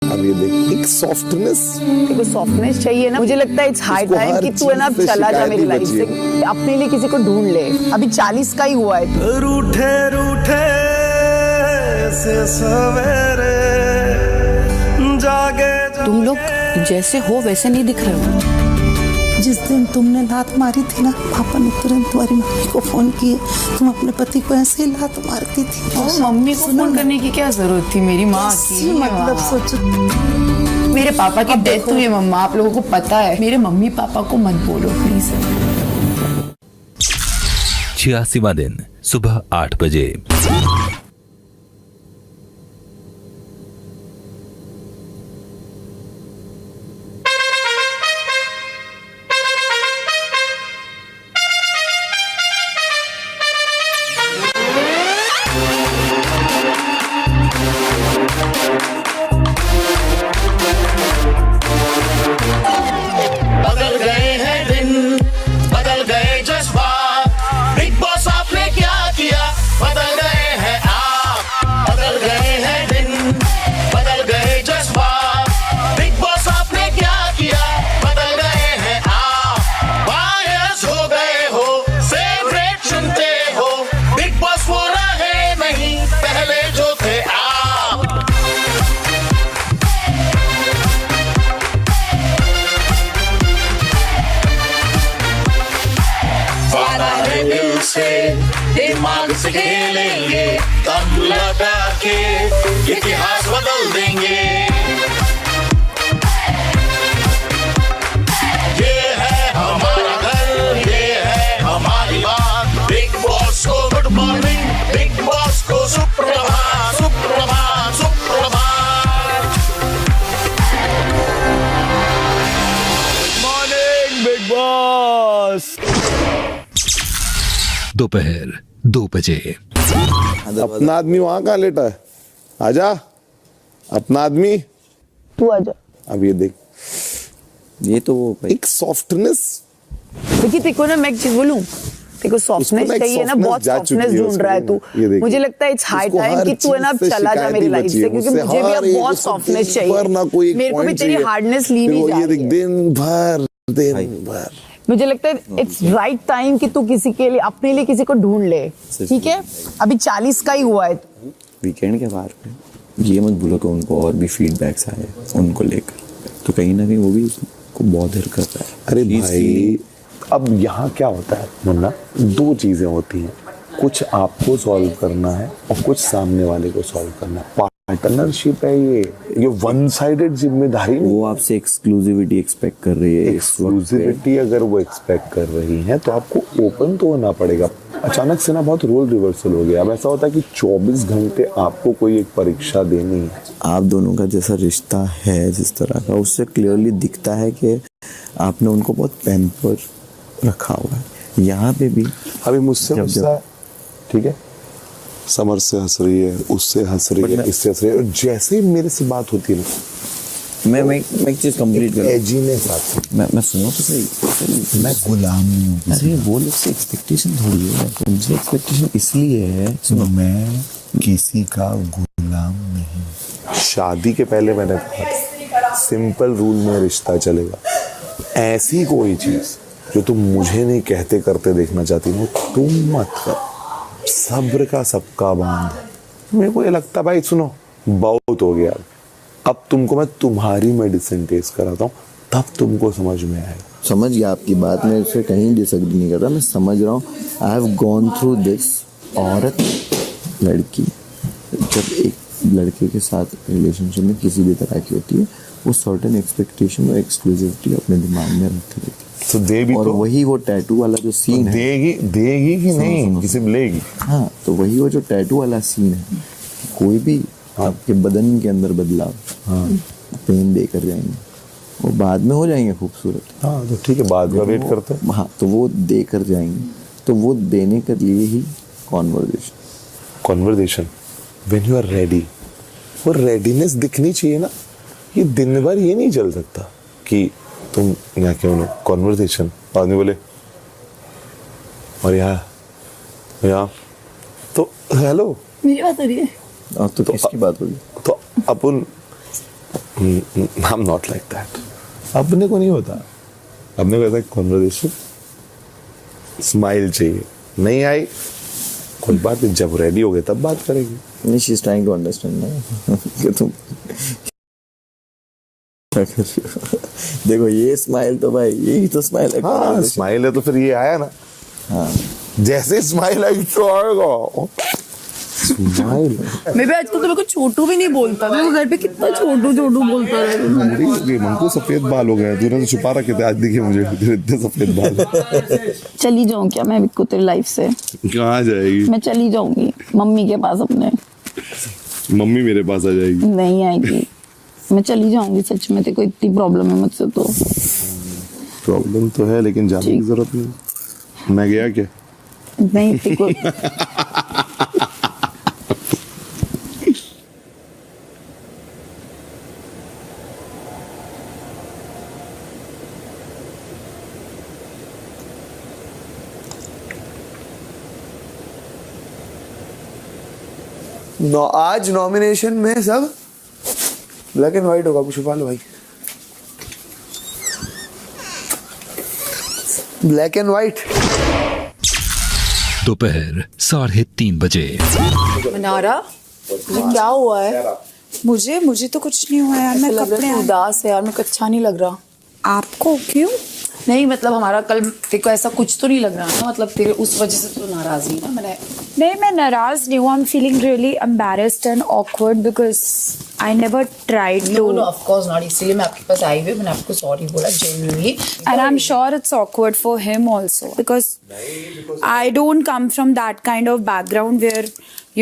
अब ये देख, एक सॉफ्टनेस, देखो सॉफ्टनेस चाहिए ना, मुझे लगता है इट्स हाई उसको टाइम हर कि तू है ना चीज़ से चला जा शिकायत मेरी ही लाइफ बची से, अपने लिए किसी को ढूंढ ले। अभी 40 का ही हुआ है। रूठे रूठे से सवेरे जागे तुम लोग जैसे हो वैसे नहीं दिख रहे हो। जिस दिन तुमने लात मारी थी ना, पापा ने तुरंत तुम्हारी मम्मी को फोन किए। तुम अपने पति को ऐसे ही लात मारती थी। और मम्मी को फोन करने की क्या जरूरत थी? मेरी माँ की मतलब सोचो, मेरे पापा की डेथ हुई है मम्मा, आप लोगों को पता है। मेरे मम्मी पापा को मत बोलो प्लीज। 86वां दिन सुबह 8 बजे। बदल गए हैं दिन, बदल गए जज्बात, बिग बॉस आपने क्या किया? बदल गए हैं आप, बदल गए हैं दिन, बदल गए जज्बात, बिग बॉस आपने क्या किया? बदल गए हैं आप, बायस हो गए हो, फेवरेट चुनते हो, बिग बॉस वो रहे नहीं पहले जो थे आप। वादा है दिल से, दिमाग से खेलेंगे, दम लगा के इतिहास बदल देंगे। ये है हमारा घर, ये है हमारी बात, बिग बॉस को गुड मॉर्निंग, बिग बॉस को सुप्रभात, सुप्रभात, सुप्रभात। Morning big boss. दोपहर 2 बजे। अपना आदमी वहां कहाँ लेटा है? आजा, अपना आदमी। तू आजा। अब ये देख, ये तो वो एक सॉफ्टनेस, देखिए देखो ना, मैं एक चीज बोलूं, देखो सॉफ्टनेस ना एक चाहिए ना, softness बहुत जा चुकी सॉफ्टनेस है ढूंढ रहा है तू। उसको। ये देखिए। मुझे लगता है इट्स हाई उसको टाइम हर कि तू है ना चीज़ से चला जा शिकायत मेरी ही लाइफ बची से, है। क्योंकि उससे मुझे भी हर अब एक बहुत उसको सॉफ्टनेस दिन भर ना चाहिए। कोई एक मेरे को भी point तेरी चाहिए। हार्डनेस ली फिर नहीं वो जा ये रही देख, है। दिन भर मुझे लगता है इट्स राइट टाइम कि तू किसी के लिए, अपने लिए किसी को ढूंढ ले, ठीक है? अभी 40 का ही हुआ है। वीकेंड के बाहर पे ये मत भूलो कि उनको और भी फीडबैक्स आए उनको लेकर, तो कहीं ना कहीं वो भी उसको बॉदर कर रहा है। अरे भाई, अब यहाँ क्या होता है मुन्ना, 2 चीजें होती हैं, कुछ आपको सॉल्व करना है और कुछ सामने वाले को सॉल्व करना है। पार्टनरशिप है ये वन साइडेड जिम्मेदारी नहीं। वो आपसे एक्सक्लूसिविटी एक्सपेक्ट कर रही है। एक्सक्लूसिविटी अगर वो एक्सपेक्ट कर रही है तो आपको ओपन तो होना पड़ेगा। अचानक से ना बहुत रोल रिवर्सल हो गया। अब ऐसा होता है कि 24 घंटे आपको कोई एक परीक्षा देनी है। आप दोनों का जैसा रिश्ता है जिस तरह का, उससे क्लियरली दिखता है कि आपने उनको बहुत पैम्पर रखा हुआ है। यहाँ पे भी अभी मुझसे गुस्सा है, ठीक है, समर से हंस रही है, उससे हंस रही है, इससे हंस रही है, और जैसे ही मेरे से बात होती है ना, मैं एक चीज कंप्लीट कर, एजीनेस आती है। मैं सुनो तो सही, मैं गुलाम नहीं हूँ। अरे वो लोग से एक्सपेक्टेशन थोड़ी है, तुमसे एक्सपेक्टेशन इसलिए है। सुनो, मैं किसी का गुलाम नहीं। शादी के पहले मैंने कहा सिंपल रूल में रिश्ता चलेगा। ऐसी कोई चीज जो तुम मुझे नहीं कहते करते देखना चाहती हो, तुम मत कर। सब्र का सबका बांध है। मेरे को ये लगता भाई, सुनो बहुत हो गया, अब तुमको मैं तुम्हारी मेडिसिन टेस्ट कराता हूँ, तब तुमको समझ में आएगा। समझ गया आपकी बात, मैं इससे कहीं डिसएग्री नहीं कर रहा, मैं समझ रहा हूँ। I have gone through this. औरत लड़की जब एक लड़के के साथ रिलेशनशिप में किसी भी तरह की होती है, वो सर्टेन एक्सपेक्टेशन और एक्सक्लूसिविटी अपने दिमाग में रखती रहती है। तो दे भी, और तो वही वो टैटू वाला जो सीन है, देगी कि नहीं, किसी लेगी। हाँ, तो वही वो जो टैटू वाला सीन है, कोई भी आपके बदन के अंदर बदलाव पेन देकर जाएंगे, वो बाद में हो जाएंगे खूबसूरत। हाँ तो ठीक है, बाद में वेट करते हैं। हाँ, तो वो देकर जाएंगे, तो वो देने के लिए ही conversation when you are ready, वो रेडीनेस दिखनी चाहिए ना। ये दिन भर ये नहीं चल सकता कि तुम यहाँ क्यों नो कॉन्वर्जेशन, आदमी बोले और यहाँ तो हेलो, मेरी बात हो रही है। और तो किसकी बात होगी? तो अपन I am not like that. अपने को नहीं होता. अपने को ऐसा कॉन्वर्सेशन स्माइल चाहिए. नहीं आई कोई बात नहीं, जब रेडी हो गए तब बात करेंगे. नहीं, she is trying to understand ना कि तुम देखो ये स्माइल तो भाई यही तो स्माइल है. हाँ स्माइल है तो फिर ये आया ना. हाँ जैसे स्माइल आई तो आएगा स्माइल. मैं भी आजकल तो मेरे को छोटू भी नहीं बोलता. मैं घर पे कितना छोटू छोटू बोलता रहे. हमको सफेद बाल हो गए. तूने तो छुपा रखे थे, आज दिखे मुझे इतने सफेद बाल. चली जाऊं क्या मैं बिक्कू तेरी लाइफ से? कहाँ जाएगी? मैं चली जाऊंगी मम्मी के पास अपने. मम्मी मेरे पास आ जाएगी. नहीं आएगी. मैं चली जाऊंगी सच में. तेरे को इतनी प्रॉब्लम है मुझसे तो. प्रॉब्लम तो है लेकिन जाने की जरूरत नहीं. मैं गया क्या? नहीं तेरे को आज नॉमिनेशन में सब ब्लैक एंड व्हाइट होगा. छुपा लो भाई. Black and white. दोपहर 3:30 मनारा ये क्या हुआ है? मुझे तो कुछ नहीं हुआ यार. मैं लग रहा कपड़े है उदास है यार. मेरे को अच्छा नहीं लग रहा. आपको क्यों? नहीं मतलब हमारा कल तेरे को ऐसा कुछ तो नहीं लग रहा ना. मतलब तेरे उस वजह से तो नाराज नहीं ना. नहीं मैं नाराज नहीं हूँ. I am feeling really embarrassed and awkward because I never tried to. No of course not. इसलिए मैं आपके पास आई हुई. मैंने आपको सॉरी बोला genuinely. And I'm sure it's awkward for him also because I don't come from that kind of background where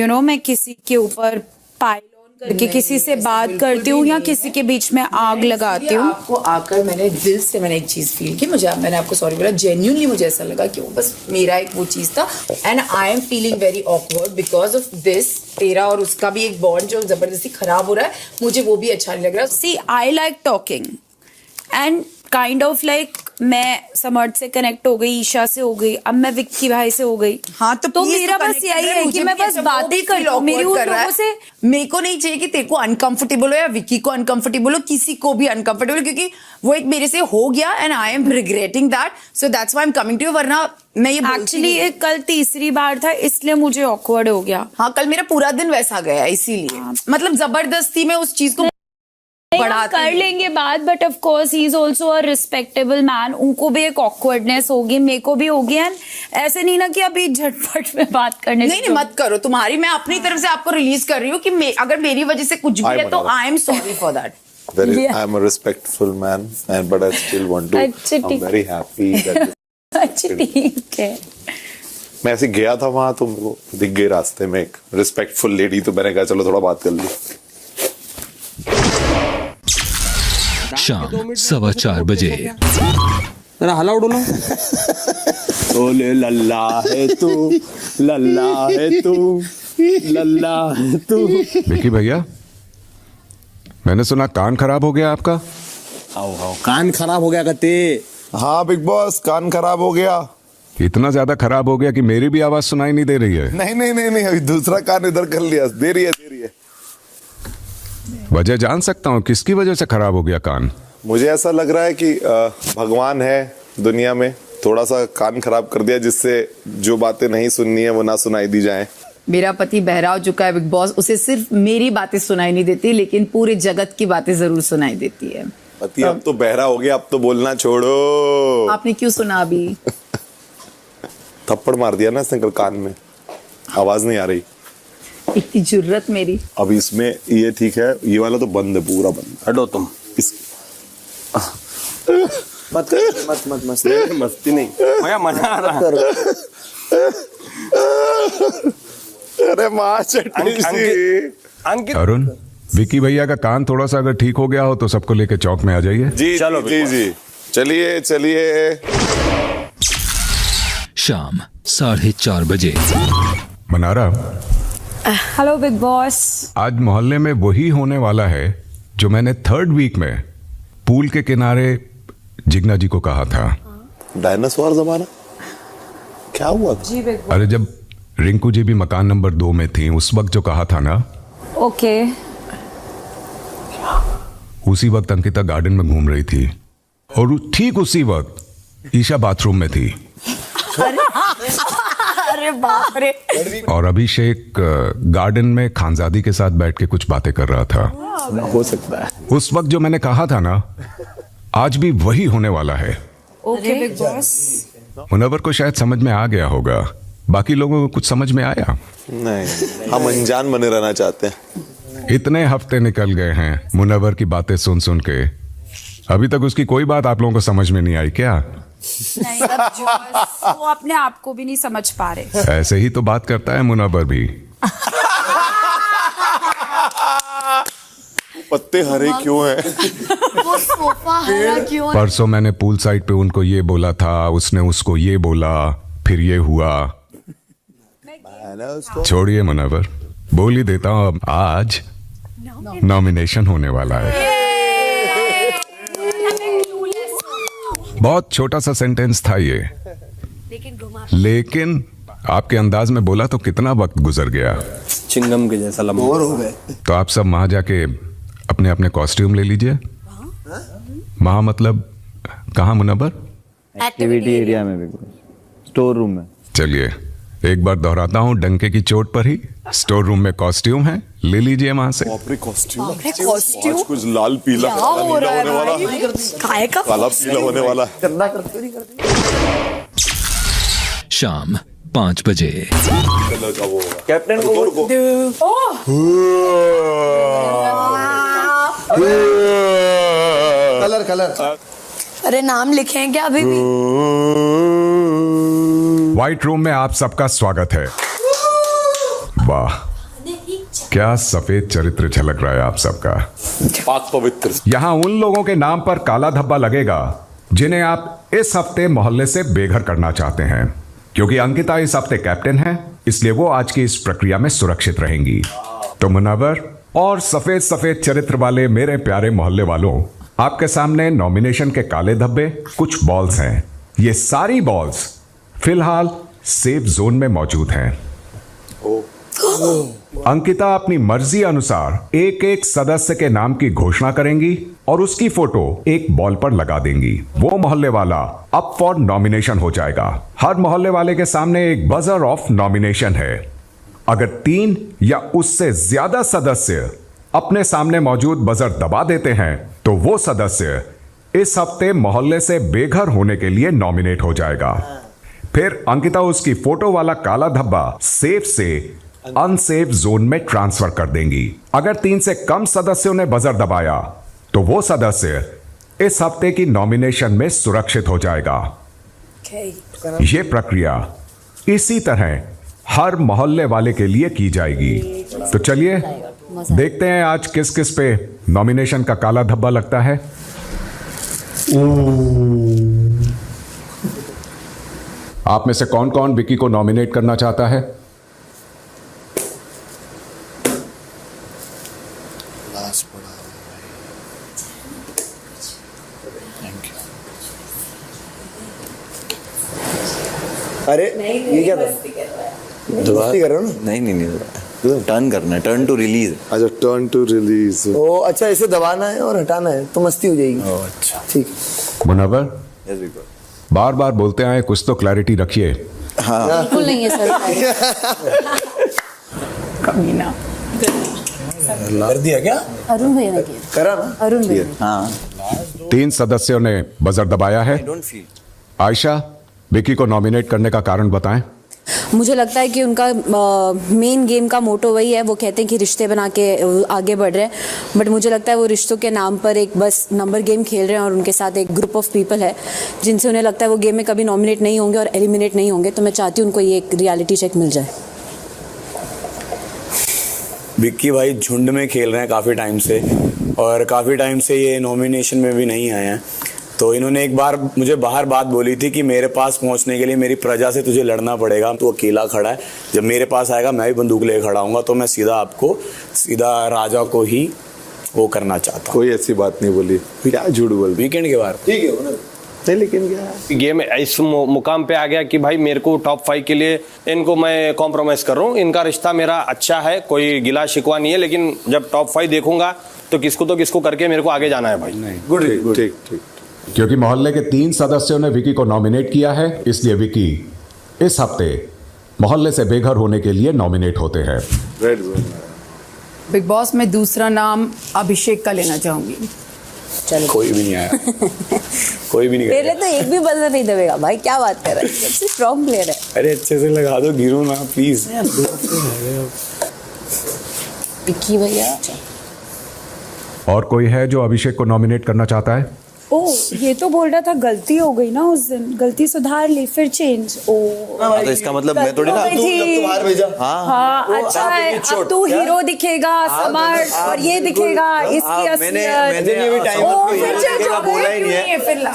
you know मैं किसी के ऊपर पाइल ऑन करके किसी से बात करती हूँ या किसी के बीच में आग लगाती हूँ. आपको आकर मैंने दिल से मैंने एक चीज फील की. मैंने आपको सॉरी बोला. जेन्युइनली मुझे ऐसा लगा कि वो बस मेरा एक वो चीज था. And I am feeling very awkward because of this. तेरा और उसका भी एक बॉन्ड जो जबरदस्ती खराब हो रहा है. मुझे वो भी अच्छा नहीं लग रहा. See, I like talking and kind of like मैं समर्थ से कनेक्ट हो गई, ईशा से हो गई, अब मैं विक्की भाई से हो गई. हाँ तो मेरा बस यही है कि मैं बस बातें कर रहा हूँ. मेरी उन लोगों से मेरे को नहीं चाहिए कि तेरे को अनकंफर्टेबल हो या विक्की को अनकंफर्टेबल हो. किसी को भी अनकंफर्टेबल, क्योंकि वो एक मेरे से हो गया and I am regretting that. So that's why I am coming to you. वरना मैं ये एक्चुअली ये कल तीसरी बार था इसलिए मुझे ऑकवर्ड हो गया. हाँ कल मेरा पूरा दिन वैसा गया इसीलिए. मतलब जबरदस्ती में उस चीज को कर लेंगे बात. But of course he is also a respectable man. उनको भी एक ऑकवर्डनेस होगी, मेरे को भी होगी. एंड ऐसे नहीं ना कि अभी झटपट में बात करने. नहीं मत करो. तुम्हारी मैं अपनी तरफ से आपको रिलीज कर रही हूँ कि अगर मेरी वजह से कुछ भी है तो I am sorry for that. I am a respectful man, but I still want to. I'm very happy that. अच्छा ठीक है. मैं ऐसे गया था वहां तो मेरे को दिख गई रास्ते में एक रिस्पेक्टफुल लेडी. तो मैंने कहा चलो थोड़ा बात कर ली. शाम 4:15 जरा हला उड़ो ना. ओले लल्ला है तू, लल्ला है तू, लल्ला है तू. विकी भैया, मैंने सुना कान खराब हो गया आपका. आओ कान खराब हो गया कहते. हाँ बिग बॉस, कान खराब हो गया. इतना ज्यादा खराब हो गया कि मेरी भी आवाज सुनाई नहीं दे रही है. नहीं अभी दूसरा कान इधर कर लिया. दे रही है. वजह जान सकता हूँ किसकी वजह से खराब हो गया कान? मुझे ऐसा लग रहा है कि भगवान है दुनिया में, थोड़ा सा कान खराब कर दिया जिससे जो बातें नहीं सुननी है वो ना सुनाई दी जाए. मेरा पति बहरा हो चुका है बिग बॉस. उसे सिर्फ मेरी बातें सुनाई नहीं देती लेकिन पूरे जगत की बातें जरूर सुनाई देती है. पति अब तो बहरा हो गया. अब तो बोलना छोड़ो. आपने क्यों सुना अभी? थप्पड़ मार दिया ना इसने कल कान में. आवाज नहीं आ रही. इतनी जुर्रत मेरी. अब इसमें ये ठीक है. ये वाला तो बंद है, पूरा बंद. हटो तुम. इस मत मस्ती नहीं. भैया मजा आ रहा. अरे माँ चटनी सी. अंकित अरुण, विकी भैया का कान थोड़ा सा अगर ठीक हो गया हो तो सबको लेके चौक में आ जाइए. जी चलो. जी चलिए. शाम 4:30 मनारा, हेलो बिग बॉस. आज मोहल्ले में वही होने वाला है जो मैंने 3rd वीक में पूल के किनारे जिग्ना जी को कहा था. डायनासोर जमाना क्या हुआ था? जी बिग बॉस. अरे जब रिंकू जी भी मकान नंबर 2 में थी उस वक्त जो कहा था ना. ओके. उसी वक्त अंकिता गार्डन में घूम रही थी और ठीक उसी वक्त ईशा बाथरूम में थी अरे बाप रे। और अभिषेक गार्डन में खानजादी के साथ बैठ के कुछ बातें कर रहा था। हो सकता है। उस वक्त जो मैंने कहा था ना, आज भी वही होने वाला है। Okay big boss. मुनव्वर को शायद समझ में आ गया होगा, बाकी लोगों को कुछ समझ में आया? नहीं, हम अनजान बने रहना चाहते हैं। इतने हफ्ते निकल गए हैं मुनव्वर की बातें सुन सुन के, अभी तक उसकी कोई बात आप लोगों को समझ में नहीं आई क्या? नहीं, वो अपने आप को भी नहीं समझ पा रहे। ऐसे ही तो बात करता है मुनव्वर भी। पत्ते हरे क्यों हैं? वो सोफा हरा क्यों? परसों मैंने पूल साइड पे उनको ये बोला था, उसने उसको ये बोला, फिर ये हुआ। छोड़िए मुनव्वर, बोल ही देता हूँ। अब आज नॉमिनेशन होने वाला है। बहुत छोटा सा सेंटेंस था ये, लेकिन आपके अंदाज में बोला तो कितना वक्त गुजर गया। चिंगम के जैसा लंबा। बोर हो गए। तो आप सब वहां जाके अपने अपने कॉस्ट्यूम ले लीजिए। वहां मतलब कहाँ मुनव्वर? एक्टिविटी एरिया में, स्टोर रूम में। चलिए एक बार दोहराता हूँ डंके की चोट पर ही। स्टोर रूम में कॉस्ट्यूम है, ले लीजिए वहां से। कॉस्ट्यूम आज कुछ लाल पीला काला नीला होने वाला है। काय का काला पीला होने वाला है। शाम 5 बजे। कैप्टन को कलर कलर। अरे नाम लिखे हैं क्या अभी भी? व्हाइट रूम में आप सबका स्वागत है। वाह, क्या सफेद चरित्र झलक रहा है आप सबका। पाक पवित्र। यहाँ उन लोगों के नाम पर काला धब्बा लगेगा जिन्हें आप इस हफ्ते मोहल्ले से बेघर करना चाहते हैं। क्योंकि अंकिता इस हफ्ते कैप्टन है, इसलिए वो आज की इस प्रक्रिया में सुरक्षित रहेंगी। तो मुनव्वर और सफेद सफेद चरित्र वाले मेरे प्यारे मोहल्ले वालों, आपके सामने नॉमिनेशन के काले धब्बे कुछ बॉल्स हैं। ये सारी बॉल्स फिलहाल सेफ जोन में मौजूद हैं। अंकिता अपनी मर्जी अनुसार एक एक सदस्य के नाम की घोषणा करेंगी और उसकी फोटो एक बॉल पर लगा देंगी। वो मोहल्ले वाला अप फॉर नॉमिनेशन हो जाएगा। हर मोहल्ले वाले के सामने एक बजर ऑफ नॉमिनेशन है। अगर 3 या उससे ज्यादा सदस्य अपने सामने मौजूद बजर दबा देते हैं तो वो सदस्य इस हफ्ते मोहल्ले से बेघर होने के लिए नॉमिनेट हो जाएगा। फिर अंकिता उसकी फोटो वाला काला धब्बा सेफ से अनसेफ जोन में ट्रांसफर कर देंगी। अगर 3 से कम सदस्यों ने बजर दबाया तो वो सदस्य इस हफ्ते की नॉमिनेशन में सुरक्षित हो जाएगा। यह प्रक्रिया इसी तरह हर मोहल्ले वाले के लिए की जाएगी। तो चलिए देखते हैं आज किस किस पे नॉमिनेशन का काला धब्बा लगता है। आप में से कौन कौन विकी को नॉमिनेट करना चाहता है? अरे ये क्या था? मस्ती कर रहे हो ना? नहीं, टर्न करना है, टर्न टू रिलीज। अच्छा, टर्न टू रिलीज। ओ अच्छा, इसे दबाना है और हटाना है तो मस्ती हो जाएगी। अच्छा ठीक। मुनव्वर बार बार बोलते आए, कुछ तो क्लैरिटी रखिए। हाँ बिल्कुल नहीं है सर। कमीना कर दिया क्या? अरुण भैया ने किया। करा ना? अरुण भैया। हाँ 3 सदस्यों ने बजर दबाया है। Don't feel. आयशा, विकी को नॉमिनेट करने का कारण बताएं। मुझे लगता है कि उनका मेन गेम का मोटो वही है। वो कहते हैं कि रिश्ते बना के आगे बढ़ रहे हैं, बट मुझे लगता है वो रिश्तों के नाम पर एक बस नंबर गेम खेल रहे हैं और उनके साथ एक ग्रुप ऑफ पीपल है जिनसे उन्हें लगता है वो गेम में कभी नॉमिनेट नहीं होंगे और एलिमिनेट नहीं होंगे। तो मैं चाहती हूँ उनको ये एक रियलिटी चेक मिल जाए। विक्की भाई झुंड में खेल रहे हैं काफ़ी टाइम से और काफ़ी टाइम से ये नॉमिनेशन में भी नहीं आए हैं। तो इन्होंने एक बार मुझे बाहर बात बोली थी कि मेरे पास पहुंचने के लिए मेरी प्रजा से तुझे लड़ना पड़ेगा। तो अकेला खड़ा है, जब मेरे पास आएगा मैं भी बंदूक लेकर खड़ा हूँगा। तो मैं सीधा राजा को ही वो करना चाहता हूँ। कोई ऐसी बात नहीं बोली, क्या झूठ बोल। वीकेंड के बाद ठीक है नहीं, लेकिन क्या गेम इस मुकाम पे आ गया कि भाई मेरे को टॉप 5 के लिए इनको मैं कॉम्प्रोमाइज़ कर रहा हूँ। इनका रिश्ता मेरा अच्छा है, कोई गिला शिकवा नहीं है, लेकिन जब टॉप 5 देखूंगा तो किसको करके मेरे को आगे जाना है भाई। गुड, ठीक ठीक। क्योंकि मोहल्ले के 3 सदस्यों ने विकी को नॉमिनेट किया है, इसलिए विकी इस हफ्ते मोहल्ले से बेघर होने के लिए नॉमिनेट होते हैं। बिग बॉस में दूसरा नाम अभिषेक का लेना चाहूंगी। चलो कोई भी नहीं आया कोई भी नहीं मेरे करेगा। तो एक भी बजर नहीं दबेगा भाई, क्या बात कर रहा है, सबसे स्ट्रॉन्ग प्लेयर है। अरे अच्छे से लगा दो, गिरो ना प्लीज। विक्की भैया और कोई है जो अभिषेक को नॉमिनेट करना चाहता है? ओ ये तो बोल रहा था गलती हो गई ना उस दिन, गलती सुधार ली फिर चेंज। ओ तो इसका मतलब मैं थोड़ी ना बाहर भेजा। हाँ अच्छा है, अब तू हीरो दिखेगा समर और ये दिखेगा इसकी असलियत।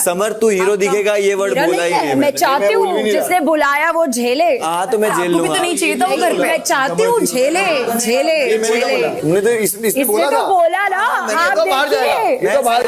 समर तू हीरो दिखेगा, ये वर्ड बोला ही नहीं। मैं चाहती हूँ जिसने बुलाया वो झेले। हाँ तो मैं झेल लूंगा। तो नहीं चाहिए था वो घर पे। मैं चाहती हूँ झेले झेले झेले। तुमने तो इसने इसने बोला तो था। बोला ना,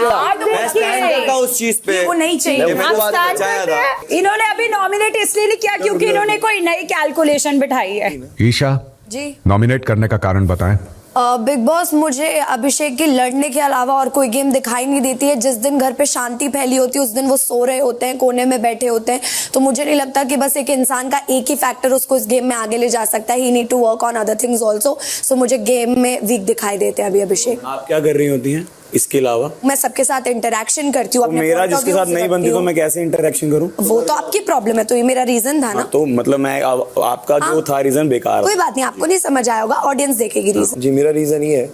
आप देखिए उस चीज पे वो नहीं चाहिए। आप स्टार्ट करते हैं। इन्होंने अभी नॉमिनेट इसलिए नहीं किया क्योंकि इन्होंने कोई नई कैलकुलेशन बिठाई है। ईशा, जी नॉमिनेट करने का कारण बताएं। बिग बॉस मुझे अभिषेक की लड़ने के अलावा और कोई गेम दिखाई नहीं देती है। जिस दिन घर पे शांति फैली होती है उस दिन वो सो रहे होते हैं, कोने में बैठे होते हैं। तो मुझे नहीं लगता कि बस एक इंसान का एक ही फैक्टर उसको इस गेम में आगे ले जा सकता है। He need to work on other things also. So मुझे गेम में वीक दिखाई देते हैं अभी अभिषेक। आप क्या कर रही होती हैं इसके अलावा? मैं सबके साथ इंटरेक्शन करती हूँ। तो मेरा जिसके साथ नहीं बनती तो मैं कैसे इंटरेक्शन करूँ? वो तो आपकी प्रॉब्लम है, तो ये मेरा रीजन था ना। तो मतलब मैं आपका जो था रीजन बेकार। कोई बात नहीं, आपको नहीं समझ आया होगा, ऑडियंस देखेगी रीजन। जी मेरा रीज़न ये है,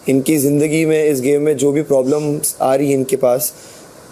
इनकी ज़िंदगी में इस गेम में जो भी प्रॉब्लम्स आ रही है इनके पास,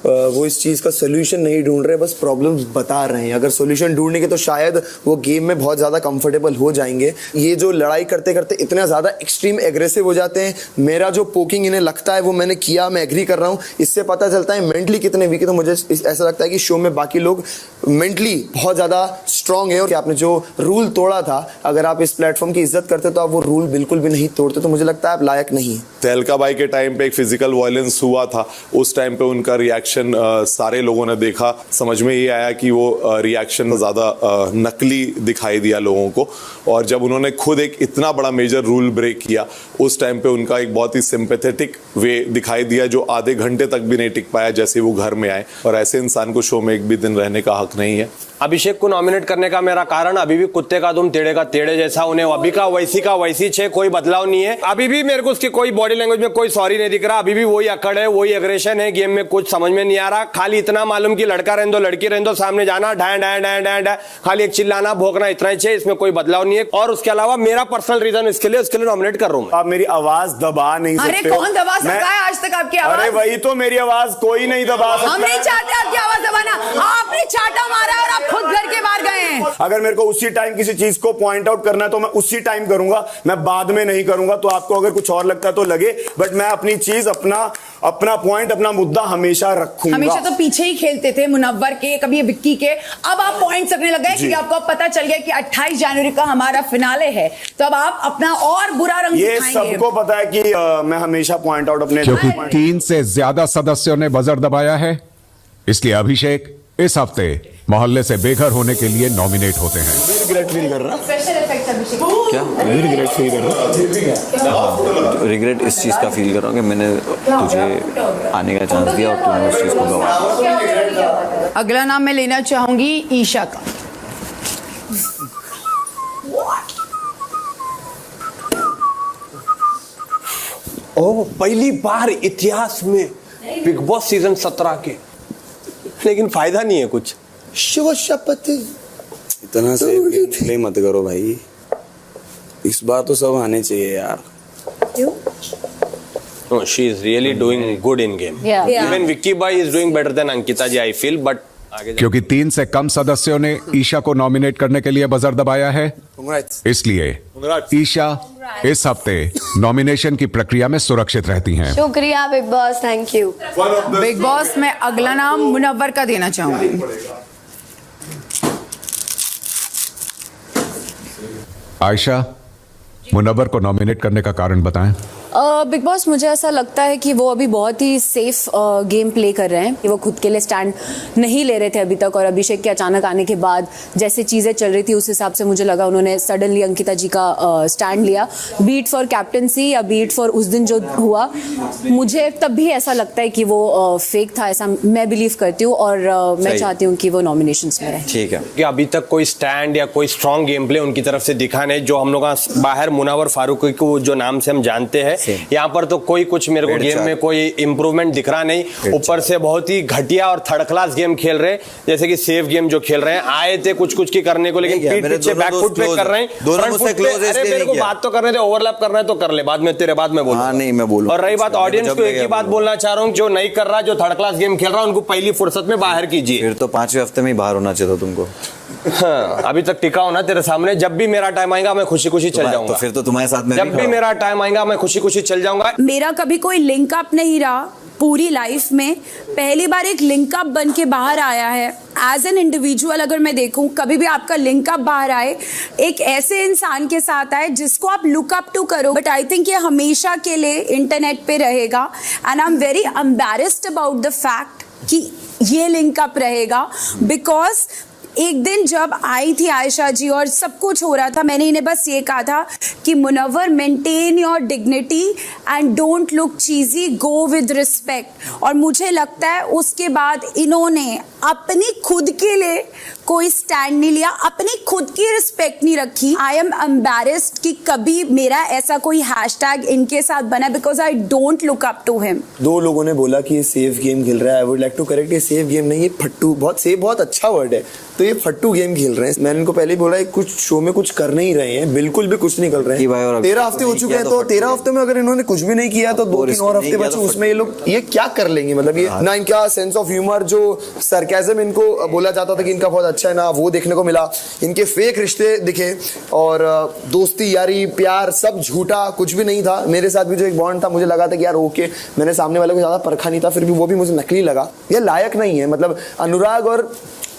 वो इस चीज़ का सोल्यूशन नहीं ढूंढ रहे, बस प्रॉब्लम्स बता रहे हैं। अगर सोल्यूशन ढूंढेंगे तो शायद वो गेम में बहुत ज़्यादा कंफर्टेबल हो जाएंगे। ये जो लड़ाई करते करते इतना ज़्यादा एक्सट्रीम एग्रेसिव हो जाते हैं। मेरा जो पोकिंग इन्हें लगता है वो मैंने किया, मैं एग्री कर रहा हूँ। इससे पता चलता है मेंटली कितने वीक है। तो मुझे ऐसा लगता है कि शो में बाकी लोग मेंटली बहुत ज़्यादा स्ट्रांग है। और आपने जो रूल तोड़ा था, अगर आप इस प्लेटफॉर्म की इज्जत करते तो आप वो रूल बिल्कुल भी नहीं तोड़ते। तो मुझे लगता है आप लायक नहीं है। तहलका भाई के टाइम पे एक फिजिकल वायलेंस हुआ था, उस टाइम पे उनका रिएक्शन सारे लोगों ने देखा। समझ में ये आया कि वो रिएक्शन ज़्यादा नकली दिखाई दिया लोगों को। और जब उन्होंने खुद एक इतना बड़ा मेजर रूल ब्रेक किया, उस टाइम पे उनका एक बहुत ही सिंपैथेटिक वे दिखाई दिया जो आधे घंटे तक भी नहीं टिक पाया जैसे वो घर में आए। और ऐसे इंसान को शो में एक भी दिन रहने का हक नहीं है। अभिषेक को नॉमिनेट करने का मेरा कारण, अभी भी कुत्ते का दुम टेढ़े का टेढ़े जैसा, उन्हें अभी का वैसी छे, कोई बदलाव नहीं है। अभी भी मेरे को उसकी कोई बॉडी लैंग्वेज में कोई सॉरी नहीं दिख रहा। अभी भी वही अकड़ है, वही एग्रेशन है। गेम में कुछ समझ में नहीं आ रहा। खाली इतना मालूम कि लड़का रहने दो लड़की रहने दो, सामने जाना डैं डैं डैं डैं डैं, खाली एक चिल्लाना भोंकना, इतना ही चाहिए। इसमें कोई बदलाव नहीं है। और उसके अलावा मेरा पर्सनल रीजन उसके लिए नॉमिनेट कर रहा हूँ। आप मेरी आवाज दबा नहीं सकते। अरे कौन दबा सकता है आज तक आपकी आवाज? अरे वही तो, मेरी आवाज कोई नहीं दबा सकता। हम नहीं चाहते आपकी आवाज दबाना। आपने चाटा मारा और आप खुद घर के बाहर गए हैं। अगर मेरे को उसी टाइम किसी चीज को पॉइंट आउट करना है तो मैं उसी टाइम करूंगा, मैं बाद में नहीं करूंगा। तो आपको अगर कुछ और लगता है तो लगे, बट मैं अपनी चीज, अपना पॉइंट, अपना मुद्दा हमेशा रखूंगा। हमेशा तो पीछे ही खेलते थे मुनव्वर के, कभी विक्की के। अब आप पॉइंट्स रखने लग गए क्योंकि आपको अब पता चल गया कि 28 जनवरी का हमारा फिनाले है। तो अब आप अपना और बुरा रंग ये दिखाएंगे। सबको पता है कि मैं हमेशा पॉइंट आउट अपने। क्योंकि 3 से ज्यादा सदस्यों ने बजर दबाया है, इसलिए अभिषेक इस हफ्ते मोहल्ले से बेघर होने के लिए नॉमिनेट होते हैं। रिग्रेट फील कर रहा? क्या रिग्रेट फील कर रहा? रिग्रेट इस चीज़ का फील कर रहा हूँ कि मैंने तुझे आने का चांस दिया और तूने उस चीज़ को गवाया। अगला नाम मैं लेना चाहूंगी ईशा का। ओह, पहली बार इतिहास में बिग बॉस सीजन 17 के, लेकिन फायदा नहीं है कुछ। शिव शपथ। इतना से प्ले मत करो भाई, इस बार तो सब आने चाहिए यार। No, she is really doing good in game. Yeah. Even Vicky Bhai is doing better than Ankita ji, I feel. But क्योंकि 3 से कम सदस्यों ने ईशा को नॉमिनेट करने के लिए बजर दबाया है, इसलिए ईशा इस हफ्ते नॉमिनेशन की प्रक्रिया में सुरक्षित रहती हैं। शुक्रिया big boss, thank you. Big boss में अगला नाम मुनव्वर का देना चाहूंगी। आयशा, मुनव्वर को नॉमिनेट करने का कारण बताएं। बिग बॉस मुझे ऐसा लगता है कि वो अभी बहुत ही सेफ गेम प्ले कर रहे हैं कि वो खुद के लिए स्टैंड नहीं ले रहे थे अभी तक, और अभिषेक के अचानक आने के बाद जैसे चीज़ें चल रही थी उस हिसाब से मुझे लगा उन्होंने सडनली अंकिता जी का स्टैंड लिया, बीट फॉर कैप्टनसी या बीट फॉर उस दिन जो हुआ। मुझे तब भी ऐसा लगता है कि वो फेक था, ऐसा मैं बिलीव करती हूँ, और मैं चाहती हूँ कि वो नॉमिनेशंस में रहे। ठीक है कि अभी तक कोई स्टैंड या कोई स्ट्रॉन्ग गेम प्ले उनकी तरफ से दिखा नहीं, जो हम लोग बाहर मुनावर फारूकी को जो नाम से हम जानते हैं, यहाँ पर तो कोई कुछ मेरे को गेम में कोई इंप्रूवमेंट दिख रहा नहीं। ऊपर से बहुत ही घटिया और थर्ड क्लास गेम खेल रहे हैं, जैसे कि सेफ गेम जो खेल रहे हैं, आए थे कुछ की करने को, लेकिन पीठ पीछे बैकफुट पे कर रहे हैं, फ्रंट फुट पे। अरे मेरे को बात तो करने दे, ओवरलैप करना है तो कर ले, बाद में तेरे बाद में बोल। नहीं मैं बोलूं। और रही बात ऑडियंस को, एक ही बात बोलना चाह रहा हूँ, जो नहीं कर रहा, जो थर्ड क्लास गेम खेल रहा है, उनको पहली फुर्सत में बाहर कीजिए। फिर तो 5वें हफ्ते में ही बाहर होना चाहिए था तुमको। हाँ, अभी तक टिका हो ना तेरे सामने। जब भी मेरा टाइम आएगा मैं खुशी खुशी चल जाऊंगा। तो फिर तो तुम्हारे साथ में जब भी मेरा टाइम आएगा मैं खुशी खुशी चल जाऊंगा। मेरा कभी कोई लिंक अप नहीं रहा पूरी लाइफ में, पहली बार एक लिंक अप बन के बाहर आया है। एज एन इंडिविजुअल अगर मैं देखूं, कभी भी आपका लिंक अप बाहर आए एक ऐसे इंसान के साथ आए जिसको आप लुक अप टू करो, बट आई थिंक ये हमेशा के लिए इंटरनेट पे रहेगा। And I am very embarrassed about the fact कि ये लिंक अप रहेगा, बिकॉज एक दिन जब आई थी आयशा जी और सब कुछ हो रहा था, मैंने इन्हें बस ये कहा था कि Munawar maintain your dignity and don't look cheesy, go with respect. और मुझे लगता है उसके बाद इन्होंने अपनी खुद के लिए कोई स्टैंड नहीं लिया, अपनी खुद की रिस्पेक्ट नहीं रखी। आई एम एम्बैरेस्ड कि कभी मेरा ऐसा कोई हैशटैग इनके साथ बना, because I don't look up to him. दो लोगों ने बोला कि ये सेफ गेम खेल रहा है, I would like to correct, ये सेफ गेम नहीं, ये फट्टू, बहुत सेफ बहुत अच्छा वर्ड है, तो ये फट्टू गेम खेल रहे हैं। मैंने इनको पहले ही बोला कुछ शो में कुछ कर नहीं रहे हैं, बिल्कुल भी कुछ नहीं कर रहे हैं। 13 हफ्ते हो चुके हैं, तो 13 हफ्ते में अगर इन्होंने कुछ भी नहीं किया तो 2-3 और हफ्ते बचे, उसमें ये लोग ये क्या कर लेंगे? मतलब ये ना इनका सेंस ऑफ ह्यूमर, जो सरकाज़म इनको बोला जाता था कि इनका बहुत अच्छा है ना, वो देखने को मिला। इनके फेक रिश्ते दिखे, और दोस्ती यारी प्यार सब झूठा, कुछ भी नहीं था। मेरे साथ भी जो एक बॉन्ड था, मुझे लगा था कि यार ओके, मैंने सामने वाले को ज्यादा परखा नहीं था, फिर भी वो भी मुझे नकली लगा। ये लायक नहीं है। मतलब अनुराग और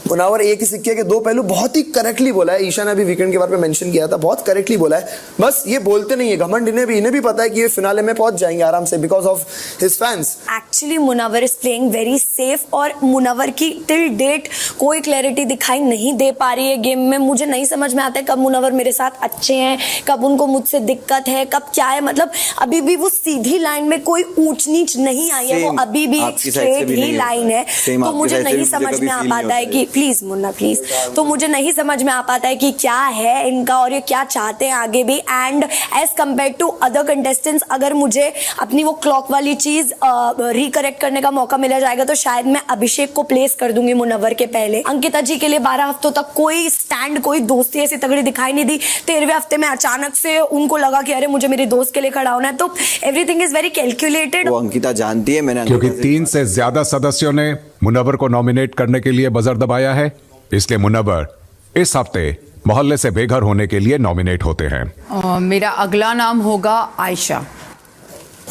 मुनावर एक ही सिक्के के दो पहलू, बहुत ही करेक्टली बोला है। ईशा ने अभी वीकेंड के बारे में मेंशन किया था, बहुत करेक्टली बोला है। बस ये बोलते नहीं है घमंड, इन्हें भी पता है कि ये फिनाले में पहुंच जाएंगे आराम से because of his fans. Actually Munawar is playing very safe, और मुनावर की टिल डेट कोई क्लैरिटी दिखाई नहीं दे पा रही है गेम में। मुझे नहीं समझ में आता है कब मुनावर मेरे साथ अच्छे हैं, कब उनको मुझसे दिक्कत है, कब क्या है। मतलब अभी भी वो सीधी लाइन में कोई ऊंच नीच नहीं आई है, वो अभी भी एक स्ट्रेट ही लाइन है। तो मुझे नहीं समझ में आ पाता है कि प्लीज मुन्ना प्लीज, तो मुझे नहीं समझ में आ पाता है कि क्या है इनका और ये क्या चाहते हैं आगे भी। And as compare to other contestants, अगर मुझे अपनी वो क्लॉक वाली चीज रिकरेक्ट करने का मौका मिला जाएगा तो शायद मैं अभिषेक को प्लेस कर दूंगी मुनव्वर के पहले। अंकिता जी के लिए 12 हफ्तों तक कोई स्टैंड, कोई दोस्ती ऐसी तगड़ी दिखाई नहीं दी। 13वें हफ्ते में अचानक से उनको लगा कि अरे मुझे मेरे दोस्त के लिए खड़ा होना है, तो एवरीथिंग इज वेरी कैलकुलेटेड। वो अंकिता जानती है मैंने, क्योंकि 3 से ज्यादा सदस्यों ने मुनव्वर को नॉमिनेट करने के लिए बजर दबाया है, इसलिए मुनव्वर इस हफ्ते मोहल्ले से बेघर होने के लिए नॉमिनेट होते हैं। मेरा अगला नाम होगा आयशा।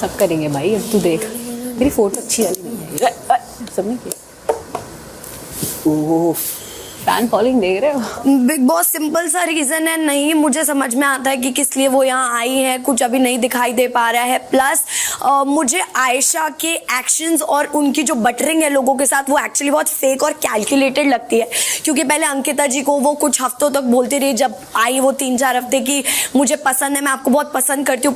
सब करेंगे भाई, अब तू देख, मेरी फोटो अच्छी लगी सबने किया। फैन फॉलोइंग देख रहे हो? बिग बॉस सिंपल सा रीजन है, नहीं मुझे समझ में आता है कि किस लिए वो यहाँ आई है, कुछ अभी नहीं दिखाई दे पा रहा है। प्लस मुझे आयशा के एक्शंस और उनकी जो बटरिंग है लोगों के साथ, वो एक्चुअली बहुत फेक और कैलकुलेटेड लगती है। क्योंकि पहले अंकिता जी को वो कुछ हफ्तों तक बोलती रही, जब आई वो 3-4 हफ्ते की मुझे पसंद है, मैं आपको बहुत पसंद करती हूँ,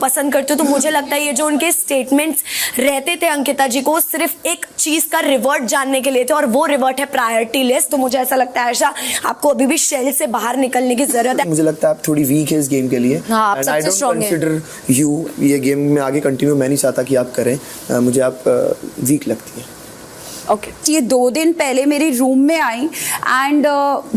तो मुझे लगता है ये जो उनके स्टेटमेंट्स रहते थे अंकिता जी को, सिर्फ एक चीज का रिवर्ट जानने के लिए थे, और वो रिवर्ट है प्रायोरिटी लिस्ट। तो मुझे ऐसा लगता है आपको अभी भी शेल से बाहर निकलने की जरूरत है। मुझे लगता है आप थोड़ी वीक है इस गेम के लिए। हाँ, आप सबसे स्ट्रांग है। कंसीडर यू ये गेम में आगे कंटिन्यू मैं नहीं चाहता कि आप करें, मुझे आप वीक लगती है। ओके ये 2 दिन पहले मेरे रूम में आई एंड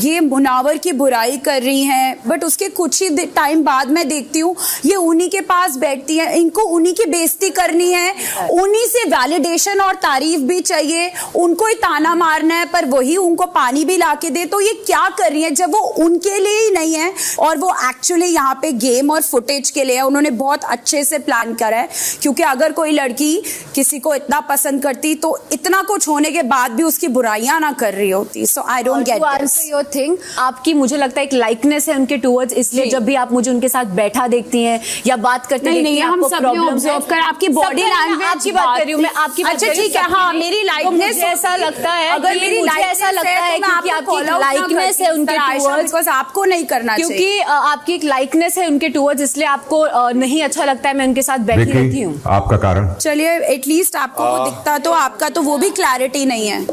ये मुनावर की बुराई कर रही हैं, बट उसके कुछ ही टाइम बाद मैं देखती हूँ ये उन्हीं के पास बैठती हैं, इनको उन्हीं की बेइज्जती करनी है, उन्हीं से वैलिडेशन और तारीफ भी चाहिए, उनको ही ताना मारना है पर वही उनको पानी भी ला के दे। तो ये क्या कर रही है जब वो उनके लिए ही नहीं है और वो एक्चुअली यहाँ पे गेम और फुटेज के लिए है। उन्होंने बहुत अच्छे से प्लान करा है, क्योंकि अगर कोई लड़की किसी को इतना पसंद करती तो इतना कुछ होने होने के बाद भी उसकी बुराइयां ना कर रही होती. So I don't get this. Your thing आपकी मुझे लगता है एक लाइकनेस है उनके टूवर्ड्स, इसलिए जब भी आप मुझे उनके साथ बैठा देखती हैं या बात करते नहीं, हम सब ने ऑब्जर्व कर आपकी बॉडी लैंग्वेज आपकी बात कर रही हूँ मैं, आपकी बात अच्छा ठीक है. हाँ, मेरी लाइकनेस ऐसा लगता है, अगर मेरी ऐसा लगता है क्योंकि आपकी लाइकनेस है उनके टूवर्ड्स, बिकॉज़ आपको नहीं करना चाहिए, क्योंकि आपकी एक लाइकनेस है उनके टूवर्ड्स, इसलिए आपको नहीं अच्छा लगता है मैं उनके साथ बैठी रहती विकी, हूँ. आपका कारण? चलिए एटलीस्ट आपको वो दिखता तो आपका तो वो भी क्लैरिटी नहीं है.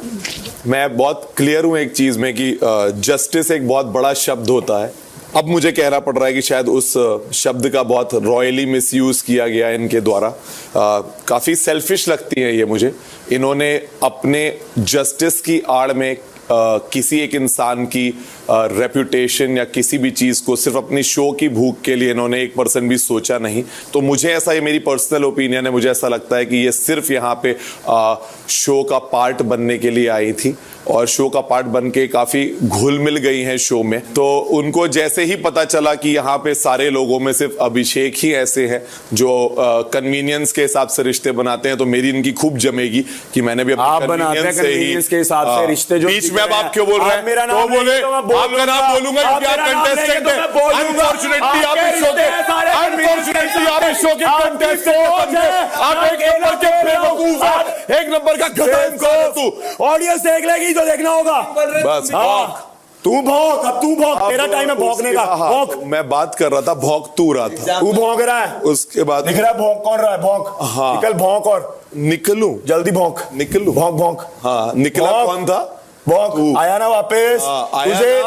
मैं बहुत क्लियर हूं एक चीज में कि जस्टिस एक बहुत बड़ा शब्द होता है. अब मुझे कहना पड़ रहा है कि शायद उस शब्द का बहुत रॉयली मिसयूज किया गया इनके द्वारा. काफी सेल्फिश लगती है ये मुझे. इन्होंने अपने जस्टिस की आड़ में किसी एक इंसान की रेपुटेशन या किसी भी चीज को सिर्फ अपनी शो की भूख के लिए इन्होंने 1% भी सोचा नहीं. तो मुझे ऐसा, ये मेरी पर्सनल ओपिनियन है, मुझे ऐसा लगता है कि ये सिर्फ यहाँ पे शो का पार्ट बनने के लिए आई थी और शो का पार्ट बन के काफी घुल मिल गई हैं शो में. तो उनको जैसे ही पता चला कि यहाँ पे सारे लोगों में सिर्फ अभिषेक ही ऐसे हैं जो कन्वीनियंस के हिसाब से रिश्ते बनाते हैं, तो मेरी इनकी खूब जमेगी कि मैंने भी आप बनाते हैं कन्वीनियंस के हिसाब से रिश्ते. जो बीच में अब आप क्यों बोल रहे हैं? मेरा नाम बोले आपका नाम बोलूंगा क्योंकि आप कंटेस्टेंट हैं. अनफॉर्चुनेटली आप इस शो के कंटेस्टेंट हैं. आप एक नंबर के बेवकूफ हैं, एक नंबर का गधा इंसान है तू. ऑडियंस देख लेगी जो देखना होगा. बस भौंक. तू भौंक, अब तू भौंक, तेरा टाइम है भौंकने का. भौंक. मैं बात कर रहा था, भौंक तू रहा था. तू भौंक रहा है. उसके बाद दिख रहा है भौंक कौन रहा है. भौंक. हाँ. निकल भौंक और निकलूं. जल्दी भौंक. निकलूं. भौंक भौंक. हाँ, निकला कौन था? भौंक. आया ना वापस.